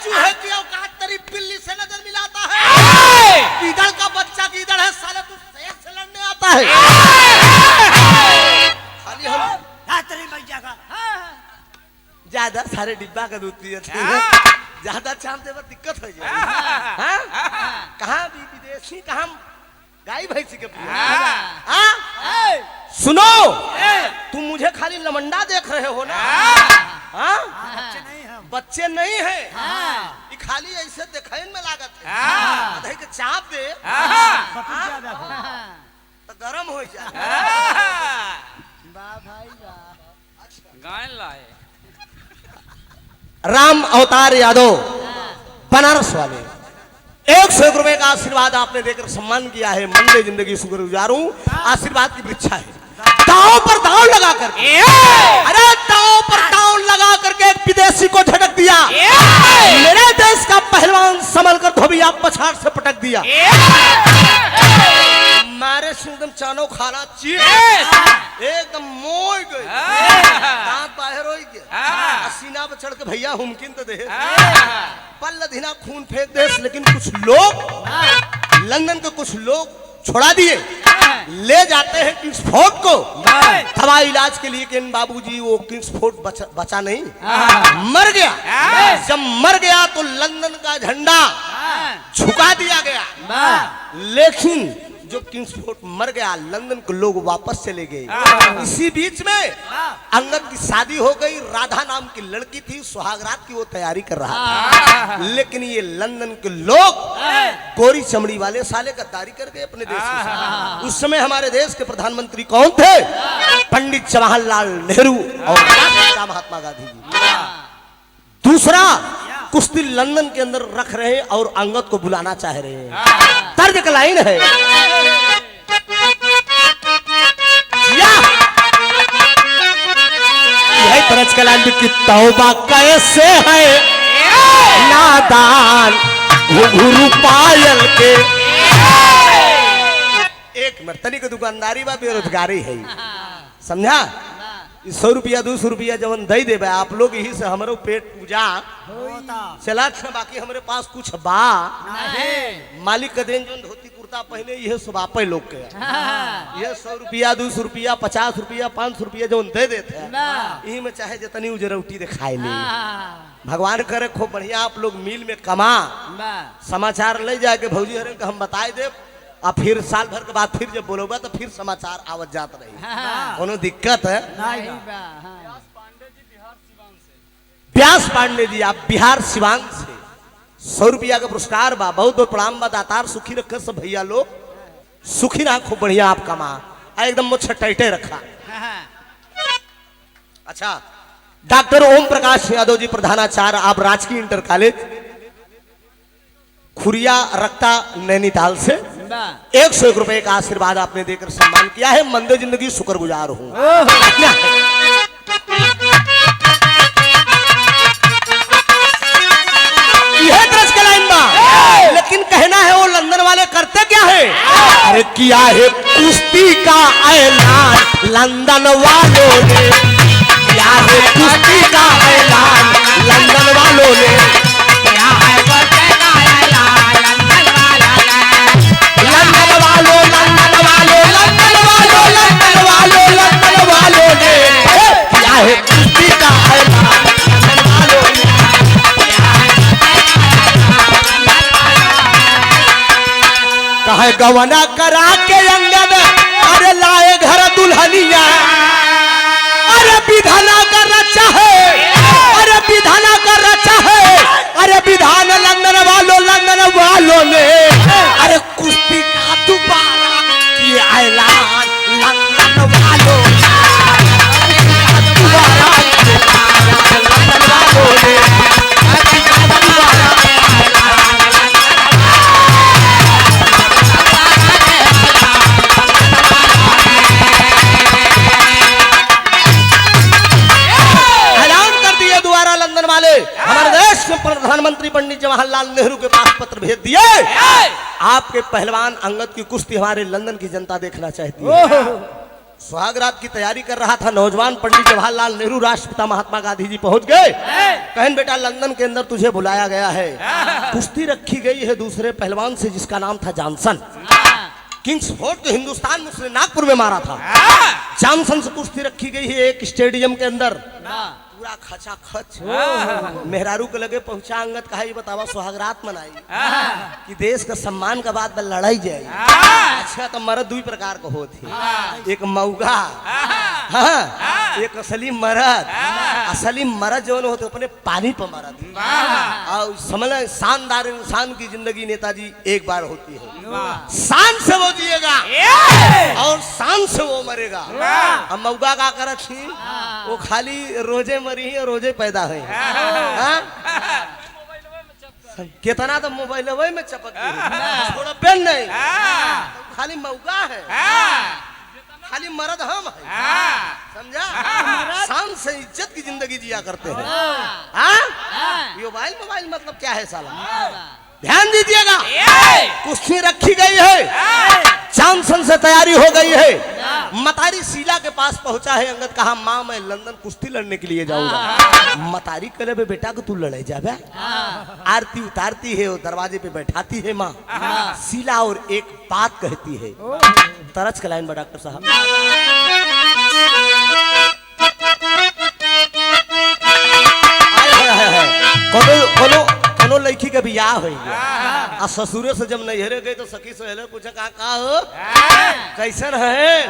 चूहे की औकात तेरी बिल्ली से नजर मिलाता है, गीदड़ का बच्चा गीदड़ है, साले तू शेर से लड़ने आता है। खाली हम ज्यादा सारे डिब्बा का दूध पिए थे, ज्यादा चाहते वक्त दिक्कत हो जाए। कहाँ भी विदेशी, कहाँ गाय भैंसी के पिए। सुनो, तुम मुझे खाली लमंडा देख रहे हो ना? बच्चे नहीं है, ये खाली ऐसे दिखाई में लागत है, के चाप दे तो गरम हो जाए। गाय लाए राम अवतार यादव बनारस वाले, 101 रुपए का आशीर्वाद आपने देकर सम्मान किया है। मंदे जिंदगी शुक्र गुजारूं, आशीर्वाद की वृक्षा है। दांव पर दांव लगा करके, अरे दांव पर दांव लगा करके एक विदेशी को झटक दिया, मेरे देश का पहलवान संभल कर धोबिया पछाड़ से पटक दिया, मारे से एकदम चानो खाला चीर एकदम मोड़ गई, दांत बाहर हो गया, सीना पर चढ़ के भैया मुमकिन तो दे पल धीना खून फेंक दे। लेकिन कुछ लोग लंदन के कुछ लोग छोड़ा दिए, ले जाते हैं किंग्सफोर्ड को दवा इलाज के लिए। लेकिन बाबूजी वो किंग्सफोर्ड बचा नहीं, मर गया। जब मर गया तो लंदन का झंडा झुका दिया गया, लेकिन जो किंग्सफोर्ड मर गया लंदन को लोग वापस चले गए। इसी बीच में अंगद की शादी हो गई, राधा नाम की लड़की थी, सुहागरात की वो तैयारी कर रहा था। लेकिन ये लंदन के लोग गोरी चमड़ी वाले साले गद्दारी कर गए अपने देश में। उस समय हमारे देश के प्रधानमंत्री कौन थे? पंडित जवाहरलाल नेहरू और महात्मा गांधी जी। दूसरा, कुछ दिन लंदन के अंदर रख रहे और अंगद को बुलाना चाह रहे हैं। तर्ज का लाइन है, तरस के लाइन की तौबा कैसे है नादान घुघरू पायल के। एक मर्तनी के दुकानदारी बा बेरोजगारी है, समझा? 100 रुपया 200 रुपया जवन दे देबे आप लोग, यही से हमारो पेट पूजा चला था। बाकी हमारे पास कुछ बा मालिक के दिन जो धोती कुर्ता पहने यह सब आप लोग के ये 100 रुपया 200 रुपया 50 रुपया 500 रुपया जो दे देते हैं, यही में चाहे जितनी उजरौटी दिखाई ले। भगवान करे खूब बढ़िया आप लोग मिल में कमा, समाचार ले जाके भौजी हरे हम बताए दे, और फिर साल भर के बाद फिर जब बोलोगा तो फिर समाचार आवत जात रही, कोनो दिक्कत है? व्यास पांडे जी आप बिहार सिवान से 100 रुपया का पुरस्कार बा, बहुत बहुत प्रणाम बा। दातार सुखी रखे सब भैया लोग, सुखी रहा खूब बढ़िया आप कमा, एकदम मुझे टाइटे रखा। अच्छा, डॉक्टर ओम प्रकाश यादव जी प्रधानाचार्य आप राजकीय इंटर कॉलेज खुरिया रक्ता नैनीताल से 101 रुपए का आशीर्वाद आपने देकर सम्मान किया है। मंदे जिंदगी शुक्रगुजार हूं। यह तरस के लाइन में, लेकिन कहना है वो लंदन वाले करते क्या है? अरे किया है कुश्ती का ऐलान लंदन वालों ने, किया है कुश्ती का ऐलान लंदन वालों ने, कहे गवना करा के अंगन अरे लाए घर दुल्हनिया, अरे विधाना कर रचा है, अरे विधाना कर रचा है, अरे विधान लंदन वालों ने, अरे कुश्ती का दोबारा किया ऐलान लंदन वालों ने। हमारे देश के प्रधानमंत्री पंडित जवाहरलाल नेहरू के पास पत्र भेज दिए, आपके पहलवान अंगद की कुश्ती हमारे लंदन की जनता देखना चाहती है। सुहागरात की तैयारी कर रहा था नौजवान पंडित जवाहरलाल नेहरू, राष्ट्रपिता महात्मा गांधी जी पहुंच गए। कहन बेटा लंदन के अंदर तुझे बुलाया गया है, कुश्ती रखी गई है दूसरे पहलवान से जिसका नाम था जॉनसन। किंग्सफोर्ड के हिंदुस्तान में उसने नागपुर में मारा था। जॉनसन से कुश्ती रखी गई है एक स्टेडियम के अंदर, पूरा खचा खच। मेहरारू के लगे पहुंचा अंगद, कहा ये बतावा सुहागरात मनाई कि देश का सम्मान का बात में लड़ाई जाए। अच्छा तो मर्द दो प्रकार को होती, एक मऊगा, हाँ, एक असली मर्द। असली मर्द जो होते अपने पानी पर मर्द, और समझ शानदार इंसान की जिंदगी नेताजी एक बार होती है, शान से वो जिएगा और शान से वो मरेगा। अब मऊगा का कर थी, वो खाली रोजे मरी है, रोजे पैदा है। कितना तो मोबाइल में चपक थोड़ा पेन नहीं, खाली मऊगा है, खाली मर्द हम है, समझा? शान से इज्जत की जिंदगी जिया करते हैं। ये मोबाइल मतलब क्या है साला? ध्यान दीजिएगा, कुश्ती रखी गई है, जॉनसन से तैयारी हो गई है। मतारी शीला के पास पहुंचा है अंगद, कहा माँ मैं लंदन कुश्ती लड़ने के लिए जाऊंगा। मतारी कले बे बेटा को तू लड़े जाबे। आरती उतारती है और दरवाजे पे बैठाती है माँ शीला, और एक बात कहती है, तरस के लाइन में डॉक्टर साहब, कोनो लड़की के बियाह हो गया, ससुरे से जब नैहरे गए तो सखी से पूछा कहा हो कैसन है,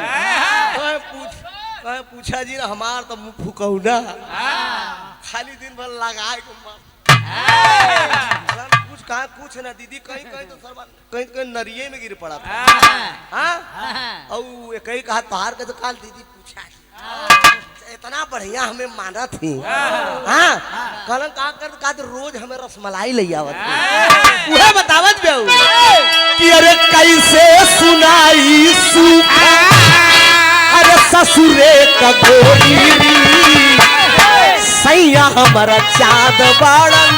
पूछा जी ना हमार तो मुंह फुकौना, खाली दिन भर लगाए कुछ कहा कुछ ना दीदी, कहीं कहीं तो सर कहीं कहीं नरिये में गिर पड़ा था। हाँ, और कहीं कहा तोहार के तो काल दीदी पूछा इतना बढ़िया हमें माना थी। हाँ, कल का रोज हमें रसमलाई ले आवत, वह बतावत कि अरे कैसे सुनाई सूखा अरे ससुरे का गोरी, सैया हमारा चाँद बाड़न,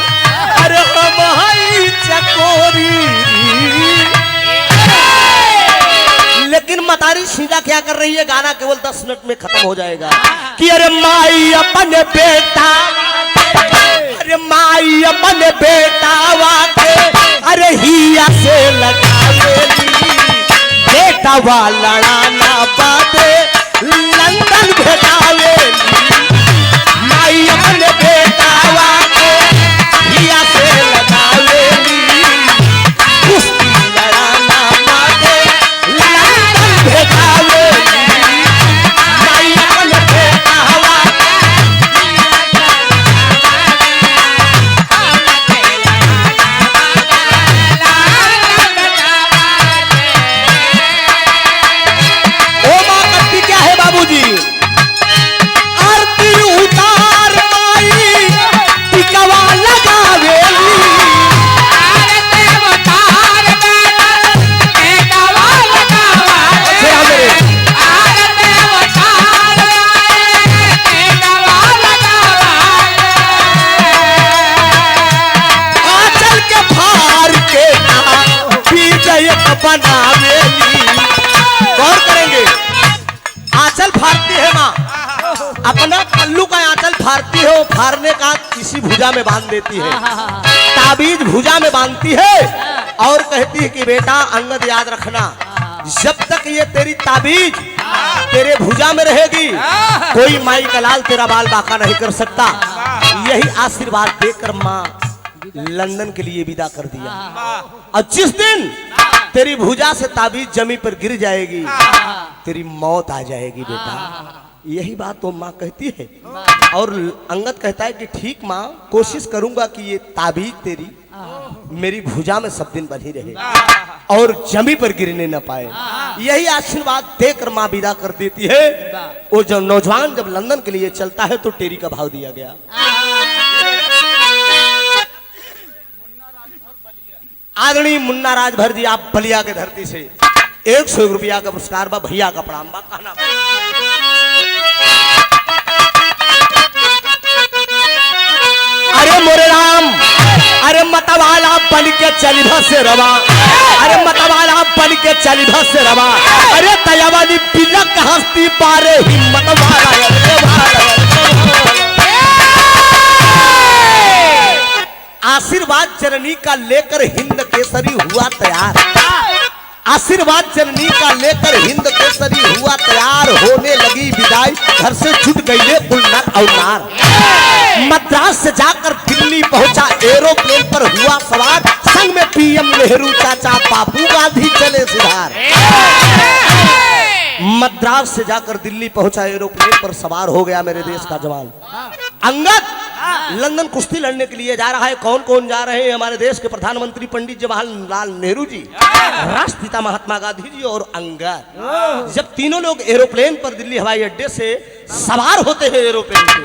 अरे हम हई चकोरी। लेकिन मतारी सीधा क्या कर रही है, गाना केवल 10 मिनट में खत्म हो जाएगा कि अरे माई अपन बेटा, अरे माई अपन बेटा वाके अरे हिया से लगावेली, बेटा वा लड़ाना बाटे लंदन भेजावेली, माई अपन बेटा वाके हिया से लगावेली, कुश्ती लड़ाना बाटे लंदन भेजावेली, माई अपन बेटा वाके बाबूजी आरती उतार माई टिकवा लगावेली, आरती उतार टिकवा लगावेली, आरती उतार टिकवा लगावेली, आंचल के फार के विजय बनावेली। गौर करेंगे, आंचल फाड़ती है माँ, अपना पल्लू का आंचल फाड़ती है, वो फाड़ने का इसी भुजा में बांध देती है, ताबीज भुजा में बांधती है और कहती है कि बेटा अंगद याद रखना, जब तक ये तेरी ताबीज तेरे भुजा में रहेगी कोई माई का लाल तेरा बाल बाका नहीं कर सकता। यही आशीर्वाद देकर माँ लंदन के लिए विदा कर दिया। और जिस दिन तेरी भुजा से ताबीज जमी पर गिर जाएगी तेरी मौत आ जाएगी बेटा, यही बात तो माँ कहती है। और अंगद कहता है कि ठीक माँ, कोशिश करूंगा कि ये ताबीज तेरी मेरी भुजा में सब दिन बनी रहे और जमी पर गिरने न पाए। यही आशीर्वाद देकर माँ विदा कर देती है। वो जब नौजवान जब लंदन के लिए चलता है तो टेरी का भाव दिया गया। आदरणीय मुन्ना राजभर जी, आप बलिया के धरती से 100 रुपया का पुरस्कार बा, भैया का प्रणाम बा, कहना अरे मोरे राम, अरे मतवाला बन के चली से रवा, अरे मतवाला बन के चली से रवा, अरे तयवानी बिलक हस्ती पारे हिम्मत वाला। आशीर्वाद जननी का लेकर हिंद केसरी हुआ तैयार, आशीर्वाद जननी का लेकर हिंद केसरी हुआ तैयार, होने लगी विदाई घर से छूट गई कुल नर और नार। मद्रास से जाकर दिल्ली पहुंचा एरोप्लेन पर हुआ सवार, संग में पीएम नेहरू चाचा बाबू गांधी चले सिधार। मद्रास से जाकर दिल्ली पहुंचा एरोप्लेन पर सवार हो गया मेरे देश का जवान अंगद। लंदन कुश्ती लड़ने के लिए जा रहा है। कौन कौन जा रहे हैं? हमारे देश के प्रधानमंत्री पंडित जवाहरलाल नेहरू जी, राष्ट्रपिता महात्मा गांधी जी और अंगद। जब तीनों लोग एरोप्लेन पर दिल्ली हवाई अड्डे से सवार होते हैं एरोप्लेन पे,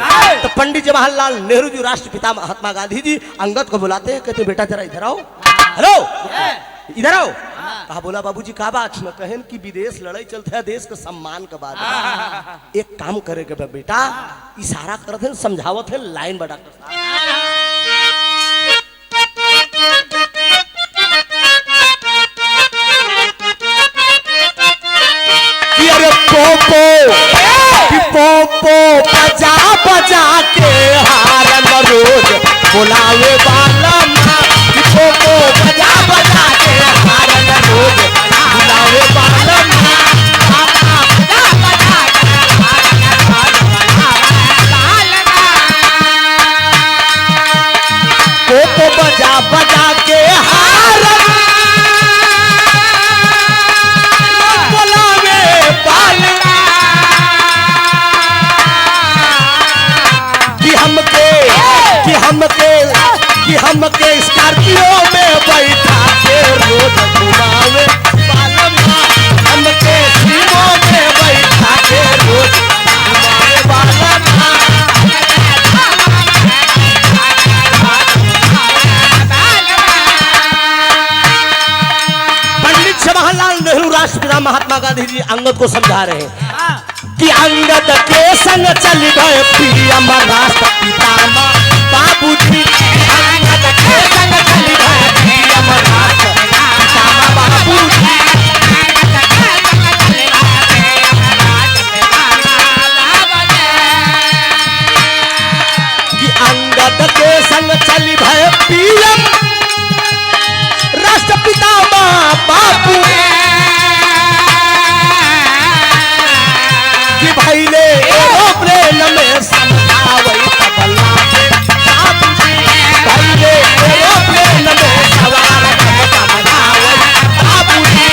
तो पंडित जवाहरलाल नेहरू जी, राष्ट्रपिता महात्मा गांधी जी अंगद को बुलाते हैं, कहते बेटा जरा इधर आओ। हेलो, इधर आओ। कहा बोला बाबूजी का बात न कहन कि विदेश लड़ाई चलते है, देश के सम्मान का बात। एक काम करे के बेटा, इशारा करते हैं, समझावत है, लाइन बड़ा कि अरे पोपो बजा बजा के हारन रोज बुलावे वाला माँ, कि पोपो बजा बजा के हारन रोज बुलावे वाला माँ, पोपो बजा बजा के हारन बुलावे वाला कि हमके स्कॉर्पियो में बैठा के रोज घुमावे वाला माँ, हमके सीमो में बैठा के रोज घुमावे वाला माँ। पंडित जवाहरलाल नेहरू, राष्ट्रपिता महात्मा गांधी जी अंगद को समझा रहे हैं कि अंगद के संग चल गए पीएम राष्ट्रपिता बाबूजी। अंगद के संग चल गए पीएम राष्ट्रपिता बाबूजी। कि अंगद के संग चल गए पीएम राष्ट्रपिता बाबू। कि भैले एरोप्लेन में समझावे तबला के बाबूजी। भैले एरोप्लेन में सवार समझावे बाबूजी।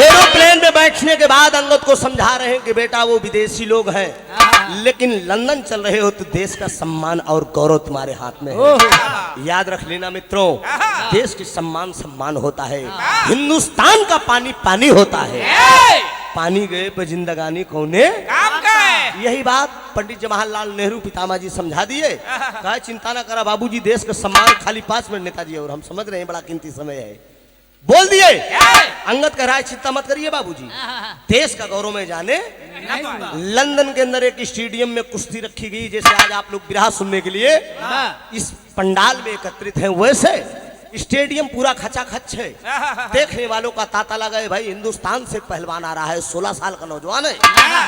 एरोप्लेन में बैठने के बाद अंगद को समझा रहे हैं कि बेटा वो विदेशी लोग हैं, लेकिन लंदन चल रहे हो तो देश का सम्मान और गौरव तुम्हारे हाथ में है। याद रख लेना मित्रों, देश की सम्मान होता है, हिंदुस्तान का पानी पानी होता है। पानी गए पे जिंदगानी कौने काम का है। यही बात पंडित जवाहरलाल नेहरू पितामह जी समझा दिए। कहा चिंता ना करा बाबूजी, देश का सम्मान खाली 5 मिनट नेताजी और हम समझ रहे हैं बड़ा कीमती समय है। बोल दिए। अंगद कह रहा है चिंता मत करिए बाबूजी, देश का गौरव में जाने। लंदन के अंदर एक स्टेडियम में कुश्ती रखी गई, जैसे आज आप लोग बिरहा सुनने के लिए इस पंडाल में एकत्रित हैं, वैसे स्टेडियम पूरा खचाखच है। देखने वालों का तांता लगा है, भाई हिंदुस्तान से एक पहलवान आ रहा है, 16 साल का नौजवान है,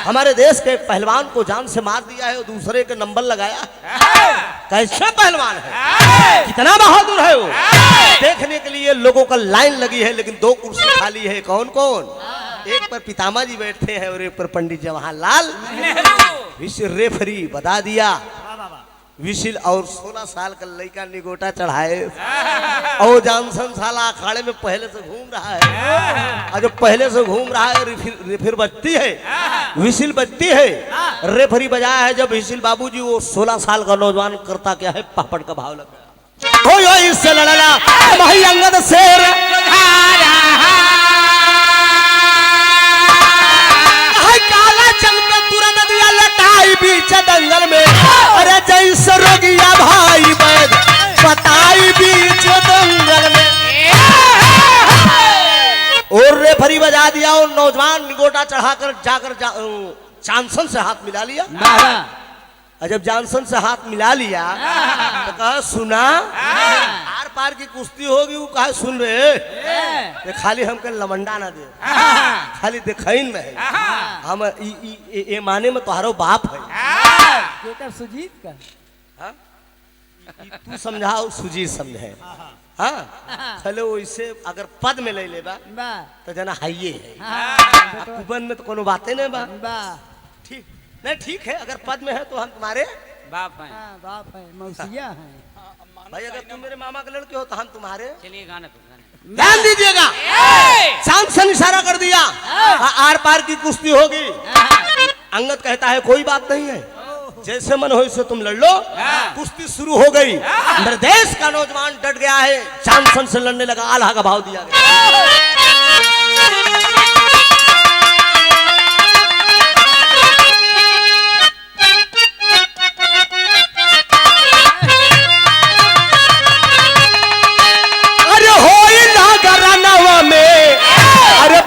हमारे देश के एक पहलवान को जान से मार दिया है और दूसरे के नंबर लगाया। कैसे पहलवान है, कितना बहादुर है वो। देखने के लिए लोगों का लाइन लगी है, लेकिन 2 कुर्सी खाली है। कौन कौन? एक पर पितामह जी बैठते हैं और एक पर पंडित जवाहरलाल नेहरू। रेफरी बता दिया विशिल और 16 साल का लड़का निगोटा चढ़ाए और जॉनसन साला अखाड़े में पहले से घूम रहा है। और जो पहले से घूम रहा है रेफरी बजती है, विशिल बजती है, रेफरी बजाया है जब विशिल बाबूजी वो 16 साल का नौजवान करता क्या है, पापड़ का भाव लगा हो इससे लड़ना भाई अंगद शेर। काला चंग पे तुरंत दिया लटाई बीच दंगल में, अरे जैसे रोगिया भाई बैद बताई बीच दंगल में। और रेफरी बजा दिया और नौजवान निगोटा चढ़ाकर जाकर जॉनसन से हाथ मिला लिया। और जब जॉनसन से हाथ मिला लिया तो कहा सुना आर पार की कुश्ती होगी। वो कहा सुन रहे खाली हमके लमंडा ना दे, खाली दिखाइन में है, हम ये माने में तुम्हारो बाप है। सुजीत का तू समझाओ सुजीत समझे। हाँ खले वैसे अगर पद में ले लेबा तो जना हाइये है, कुबन में तो कोनो बातें नहीं बा। ठीक नहीं, ठीक है, अगर पद में है तो हम तुम्हारे बाप हैं। बाप है, मौसिया है। भाई अगर तुम मेरे मामा के लड़के हो तो हम तुम्हारे। चलिए गाना तो गाना। ध्यान दीजिएगा, जॉनसन इशारा कर दिया, आर पार की कुश्ती होगी। अंगद कहता है कोई बात नहीं है, जैसे मन हो इससे तुम लड़ लो। कुश्ती शुरू हो गई, मेरे देश का नौजवान डट गया है, जॉनसन से लड़ने लगा, आल्हा का भाव दिया गया।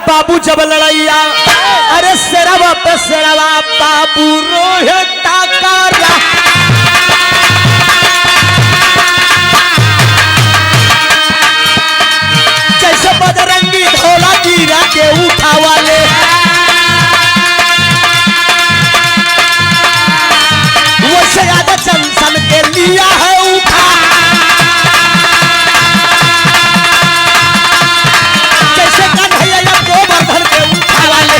बाबू जब लड़ैया, अरे सेरवा पे सेरवा बाबू रोहे टाकरा। जैसे बजरंगी धोला गिरा के उठा वाले, वैसे याद जॉनसन के लिया है उठा। जैसे कन्हैया गोवर्धन के उठा वाले,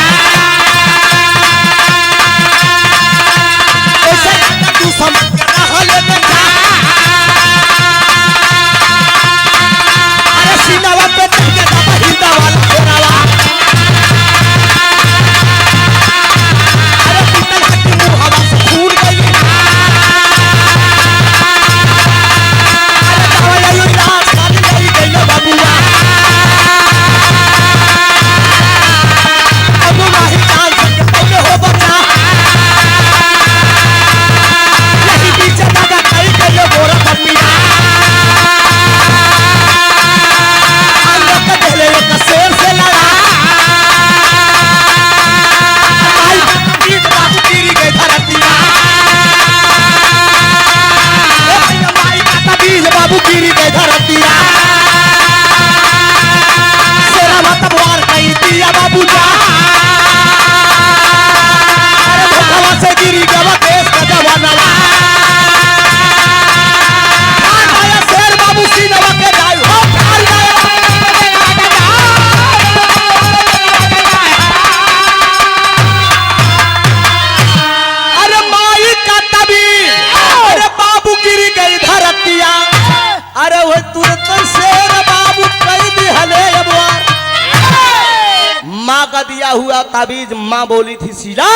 का दिया हुआ ताबीज माँ बोली थी शीला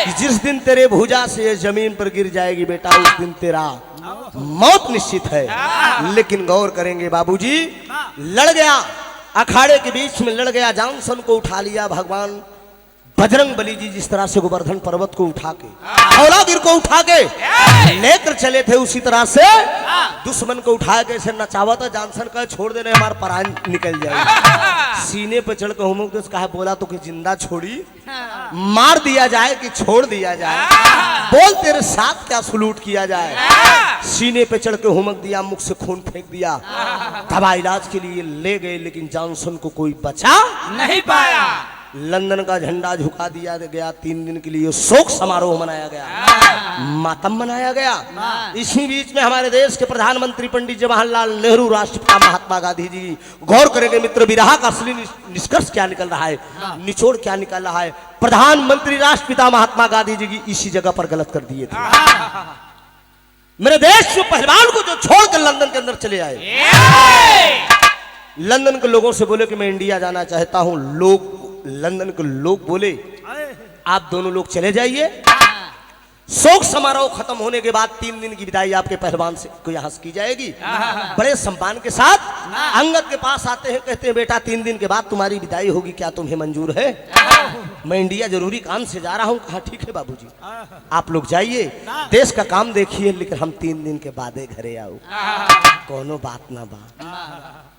कि जिस दिन तेरे भुजा से ये जमीन पर गिर जाएगी बेटा उस दिन तेरा मौत निश्चित है। लेकिन गौर करेंगे बाबूजी, लड़ गया अखाड़े के बीच में, लड़ गया, जॉनसन को उठा लिया भगवान बजरंग बली जी जिस तरह से गोवर्धन पर्वत को उठा के, धौलागिर को उठा के लेकर चले थे, उसी तरह से दुश्मन को उठा के ऐसे नचावा था। जॉनसन का छोड़ देने हमारा प्राण निकल जाएगा। सीने पे चढ़ के हुमक देश कहा, बोला तो कि जिंदा छोड़ी, मार दिया जाए कि छोड़ दिया जाए, बोल तेरे साथ क्या सलूट किया जाए। सीने पे चढ़ के हुमक दिया, मुख से खून फेंक दिया, दवा इलाज के लिए ले गए, लेकिन जॉनसन को कोई बचा नहीं पाया। लंदन का झंडा झुका दिया गया। 3 दिन के लिए शोक समारोह मनाया गया, मातम मनाया गया। इसी बीच में हमारे देश के प्रधानमंत्री पंडित जवाहरलाल नेहरू, राष्ट्रपिता महात्मा गांधी जी, गौर करेंगे मित्र, विरह का असली निष्कर्ष क्या निकल रहा है, निचोड़ क्या निकल रहा है। प्रधानमंत्री राष्ट्रपिता महात्मा गांधी जी की इसी जगह पर गलत कर दिए थे। मेरे देश में पहलवान को जो छोड़कर लंदन के अंदर चले आए, लंदन के लोगों से बोले कि मैं इंडिया जाना चाहता हूं। लोग, लंदन के लोग बोले आप दोनों लोग चले जाइए। शोक समारोह खत्म होने के बाद 3 दिन की विदाई आपके पहलवान से को यहाँ से की जाएगी। बड़े सम्मान के साथ अंगद के पास आते हैं, कहते हैं बेटा 3 दिन के बाद तुम्हारी विदाई होगी, क्या तुम्हें मंजूर है? मैं इंडिया जरूरी काम से जा रहा हूँ। कहा ठीक है बाबूजी, आप लोग जाइए, देश का काम देखिए, लेकिन हम 3 दिन के बाद घरे आओ। कोनो बात ना बा।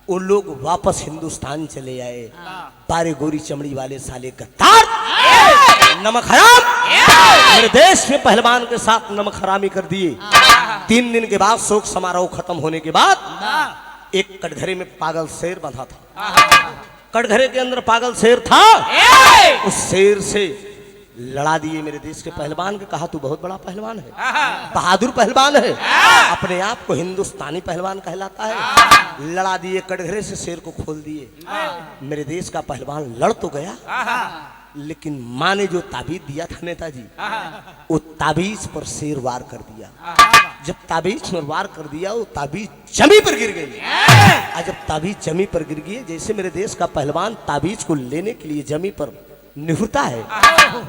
वो लोग वापस हिंदुस्तान चले आए। बारे गोरी चमड़ी वाले साले गद्दार, नमक हराम, मेरे देश में पहलवान के साथ नमक हरामी कर दिए। 3 दिन के बाद शोक समारोह खत्म होने के बाद एक कटघरे में पागल शेर बंधा था। कटघरे के अंदर पागल शेर था, उस शेर से लड़ा दिए मेरे देश के पहलवान के। कहा तू बहुत बड़ा पहलवान है, बहादुर पहलवान है, अपने आप को हिंदुस्तानी पहलवान कहलाता है। लड़ा दिए, कटघरे से शेर को खोल दिए। मेरे देश का पहलवान लड़ तो गया, लेकिन माँ ने जो ताबीज दिया था नेताजी, वो ताबीज पर शेर वार कर दिया। जब ताबीज पर वार कर दिया, वो ताबीज जमी पर गिर गई। और जब ताबीज जमी पर गिर गई, जैसे मेरे देश का पहलवान ताबीज को लेने के लिए जमी पर निहुरता है,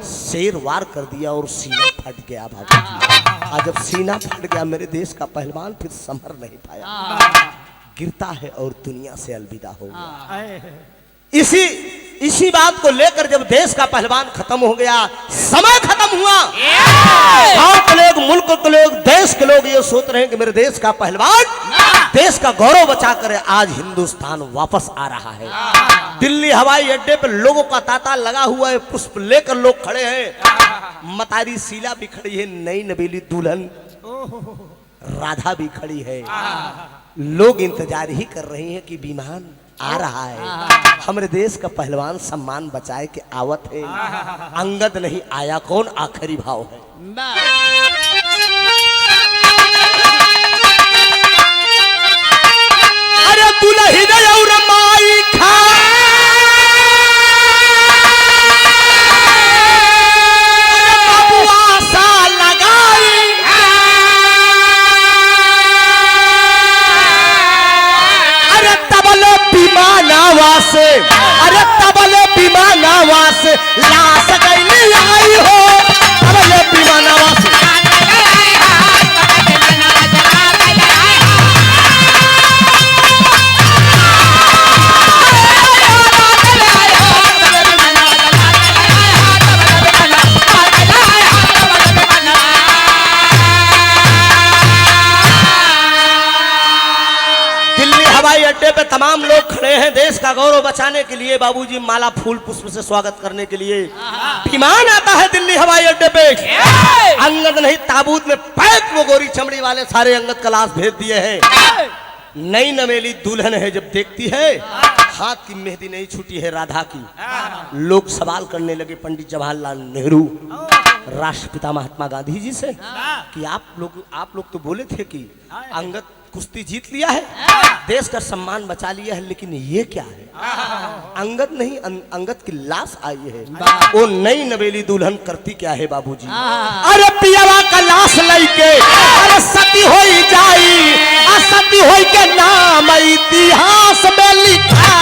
शेर वार कर दिया और सीना फट गया भाभी। और जब सीना फट गया, मेरे देश का पहलवान फिर संभल नहीं पाया, गिरता है और दुनिया से अलविदा हो गया। इसी बात को लेकर जब देश का पहलवान खत्म हो गया, समय खत्म हुआ, गांव के लोग, मुल्क के लोग, देश के लोग ये सोच रहे हैं कि मेरे देश का पहलवान देश का गौरव बचा कर आज हिंदुस्तान वापस आ रहा है। दिल्ली हवाई अड्डे पर लोगों का तांता लगा हुआ है, पुष्प लेकर लोग खड़े हैं। मतारी शीला भी खड़ी है, नई नवेली दुल्हन राधा भी खड़ी है। लोग इंतजार ही कर रहे हैं कि विमान आ रहा है, हमारे देश का पहलवान सम्मान बचाए के आवत है। अंगद नहीं आया, कौन आखिरी भाव है। अरे दुल्ही और माई खा, बबुआ सा लगाई, अरे तबले विमानावा से, अरे तबले विमानावा से लाश गई आई हो, तबले विमानावा से। अड्डे पे तमाम लोग खड़े हैं देश का गौरव बचाने के लिए। बाबूजी माला फूल पुष्प से स्वागत करने के लिए विमान आता है दिल्ली हवाई अड्डे पे। अंगद नहीं, ताबूत में पैक वो गोरी चमड़ी वाले सारे अंगद का लाश भेज दिए हैं। नई नवेली दुल्हन है, जब देखती है हाथ की मेहंदी नहीं छूटी है राधा की। लोग सवाल करने लगे पंडित जवाहरलाल नेहरू, राष्ट्रपिता महात्मा गांधी जी से कि आप लोग तो बोले थे कि अंगद कुश्ती जीत लिया है, देश का सम्मान बचा लिया है, लेकिन ये क्या है? अंगद नहीं, अंगद की लाश आई है। वो नई नवेली दुल्हन करती क्या है बाबूजी? अरे पियावा का लाश लेके अरे सती होई जाई, असती होई के नाम इतिहास में लिखा।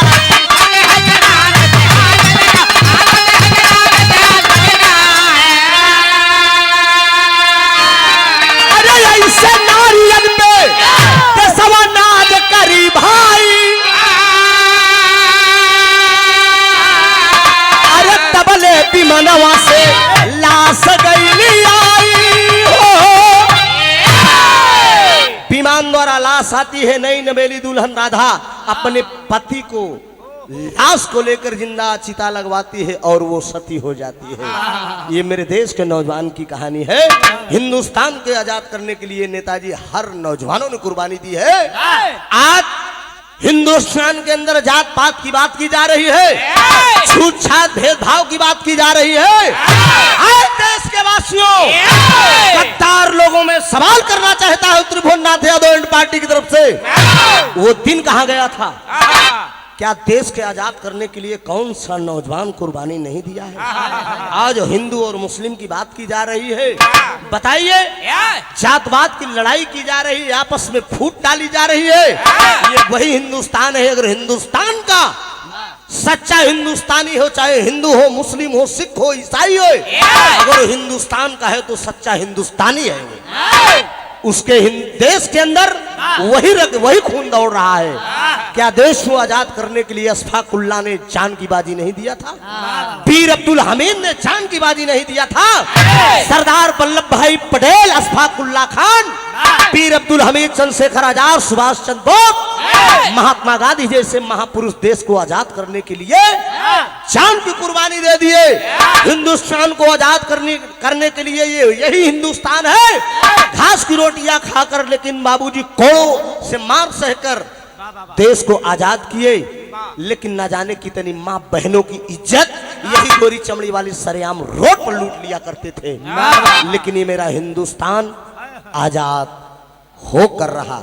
मनवा से लाश गईली आई हो। विमान द्वारा लाश आती है, नई नवेली दुल्हन राधा अपने पति को लाश को लेकर जिंदा चिता लगवाती है और वो सती हो जाती है। ये मेरे देश के नौजवान की कहानी है। हिंदुस्तान के आजाद करने के लिए नेताजी हर नौजवानों ने कुर्बानी दी है। आज हिंदुस्तान के अंदर जात पात की बात की जा रही है, छूत छात भेदभाव की बात की जा रही है। आज देश के वासियों गद्दार लोगों में सवाल करना चाहता है त्रिभुवननाथ यादव एंड पार्टी की तरफ से, वो दिन कहां गया था? क्या देश के आजाद करने के लिए कौन सा नौजवान कुर्बानी नहीं दिया है? आज हिंदू और मुस्लिम की बात की जा रही है। बताइए, जातवाद की लड़ाई की जा रही है, आपस में फूट डाली जा रही है। ये वही हिंदुस्तान है। अगर हिंदुस्तान का सच्चा हिंदुस्तानी हो, चाहे हिंदू हो, मुस्लिम हो, सिख हो, ईसाई हो, अगर हिंदुस्तान का है तो सच्चा हिंदुस्तानी है वो। उसके देश के अंदर वही खून दौड़ रहा है। क्या देश को आजाद करने के लिए अशफाक उल्लाह ने जान की बाजी नहीं दिया था? पीर अब्दुल हमीद ने जान की बाजी नहीं दिया था? सरदार वल्लभ भाई पटेल, अशफाक उल्लाह खान, पीर अब्दुल हमीद, चंद्रशेखर आजाद, सुभाष चंद्र बोस, महात्मा गांधी जैसे महापुरुष देश को आजाद करने के लिए जान की कुर्बानी दे दिए। हिंदुस्तान को आजाद करने के लिए यही हिंदुस्तान है। घास की रोटियां खाकर, लेकिन बाबूजी कोड़ों से मार सहकर देश को आजाद किए। लेकिन न जाने कितनी माँ बहनों की इज्जत यही गोरी चमड़ी वाली सरेआम रोड पर लूट लिया करते थे। लेकिन ये मेरा हिंदुस्तान आजाद हो कर रहा,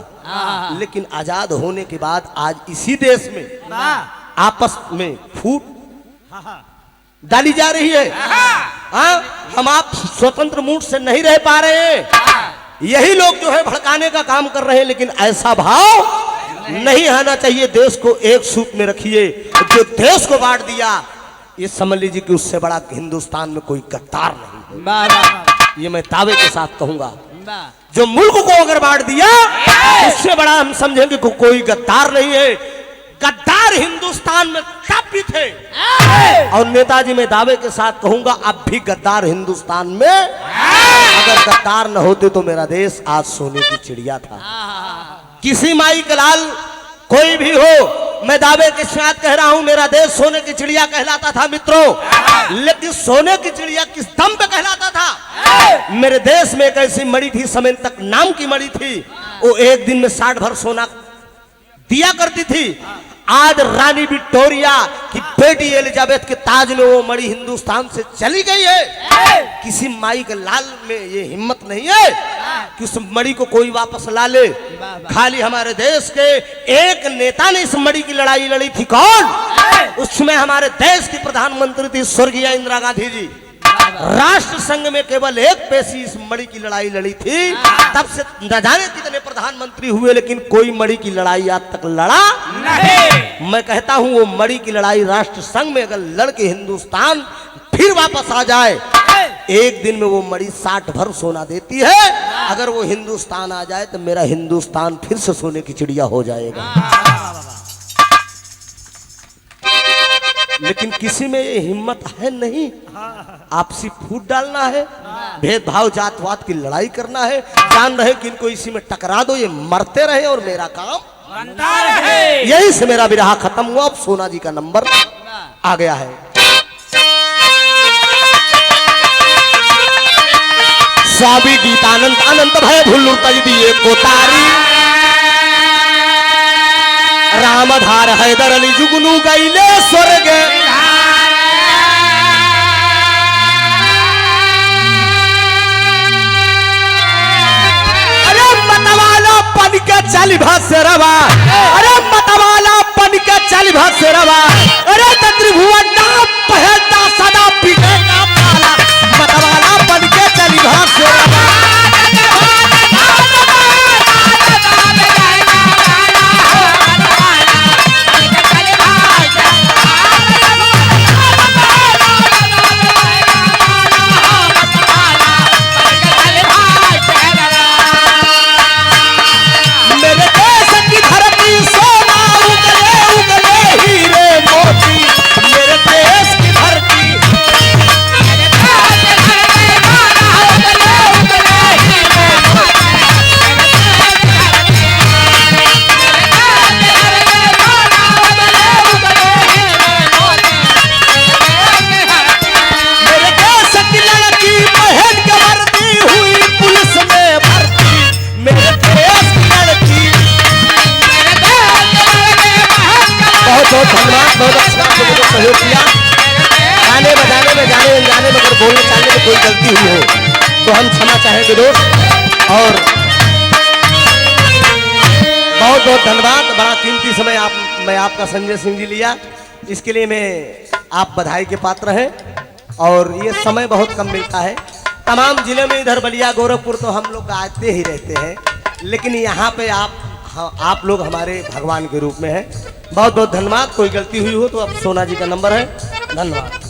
लेकिन आजाद होने के बाद आज इसी देश में आपस में फूट डाली जा रही है। हम आप स्वतंत्र मूड से नहीं रह पा रहे हैं। यही लोग जो है भड़काने का काम कर रहे हैं, लेकिन ऐसा भाव नहीं आना चाहिए। देश को एक सूत में रखिए। जो देश को बांट दिया, ये समझ लीजिए कि उससे बड़ा हिंदुस्तान में कोई गद्दार नहीं है। ये मैं दावे के साथ कहूंगा। जो मुल्क को अगर बांट दिया, उससे बड़ा हम समझेंगे कि कोई गद्दार नहीं है। गद्दार हिंदुस्तान में तब भी थे, और नेताजी मैं दावे के साथ कहूंगा अब भी गद्दार हिंदुस्तान में। अगर गद्दार न होते तो मेरा देश आज सोने की चिड़िया था। किसी माई का लाल कोई भी हो, मैं दावे के साथ कह रहा हूं मेरा देश सोने की चिड़िया कहलाता था मित्रों। लेकिन सोने की चिड़िया किस दम पे कहलाता था? मेरे देश में एक ऐसी मणि थी, समय तक नाम की मणि थी, वो एक दिन में 60 भर सोना दिया करती थी। आज रानी विक्टोरिया की बेटी एलिजाबेथ के ताज में वो मणि हिंदुस्तान से चली गई है। किसी माई के लाल में ये हिम्मत नहीं है कि उस मणि को कोई वापस ला ले। खाली हमारे देश के एक नेता ने इस मणि की लड़ाई लड़ी थी। कौन? उसमें हमारे देश की प्रधानमंत्री थी स्वर्गीय इंदिरा गांधी जी। राष्ट्र संघ में केवल एक पेशी इस मणि की लड़ाई लड़ी थी। तब से न जाने कितने प्रधानमंत्री हुए, लेकिन कोई मणि की लड़ाई आज तक लड़ा नहीं। मैं कहता हूं वो मणि की लड़ाई राष्ट्र संघ में अगर लड़के हिंदुस्तान फिर वापस आ जाए, एक दिन में वो मणि 60 भर सोना देती है। अगर वो हिंदुस्तान आ जाए तो मेरा हिंदुस्तान फिर से सोने की चिड़िया हो जाएगा। लेकिन किसी में ये हिम्मत है नहीं। आपसी फूट डालना है, भेदभाव जातवाद की लड़ाई करना है। जान रहे कि इनको इसी में टकरा दो, ये मरते रहे और मेरा काम बनता रहे। यही से मेरा विरह खत्म हुआ। अब सोना जी का नंबर आ गया है। स्वामी गीतानंद अनंत भय भुल्लु तज दिए कोतारी, रामधार हैदर अली जुगनू गईले स्वर्ग। अरे मतवाला पन के चल भसरवा, अरे मतवाला पन के चल भसरवा, अरे त्रिभुवन नाम पहनता सदा पीछे का पाला, मतवाला पन के चल भसरवा। मेरे देश की धरती सोना उगले उगले हीरे मोती, जो सहयोग किया, गाने बजाने में, जाने अनजाने में अगर बोलने चालने में कोई गलती हुई हो तो हम क्षमा चाहेंगे दोस्त। और बहुत बहुत धन्यवाद, बड़ा कीमती समय मैं आपका संजय सिंह जी लिया, इसके लिए मैं आप बधाई के पात्र हैं। और ये समय बहुत कम मिलता है, तमाम जिले में इधर बलिया गोरखपुर तो हम लोग आते ही रहते हैं, लेकिन यहाँ पे आप लोग हमारे भगवान के रूप में हैं। बहुत बहुत धन्यवाद। कोई गलती हुई हो तो अब सोना जी का नंबर है। धन्यवाद।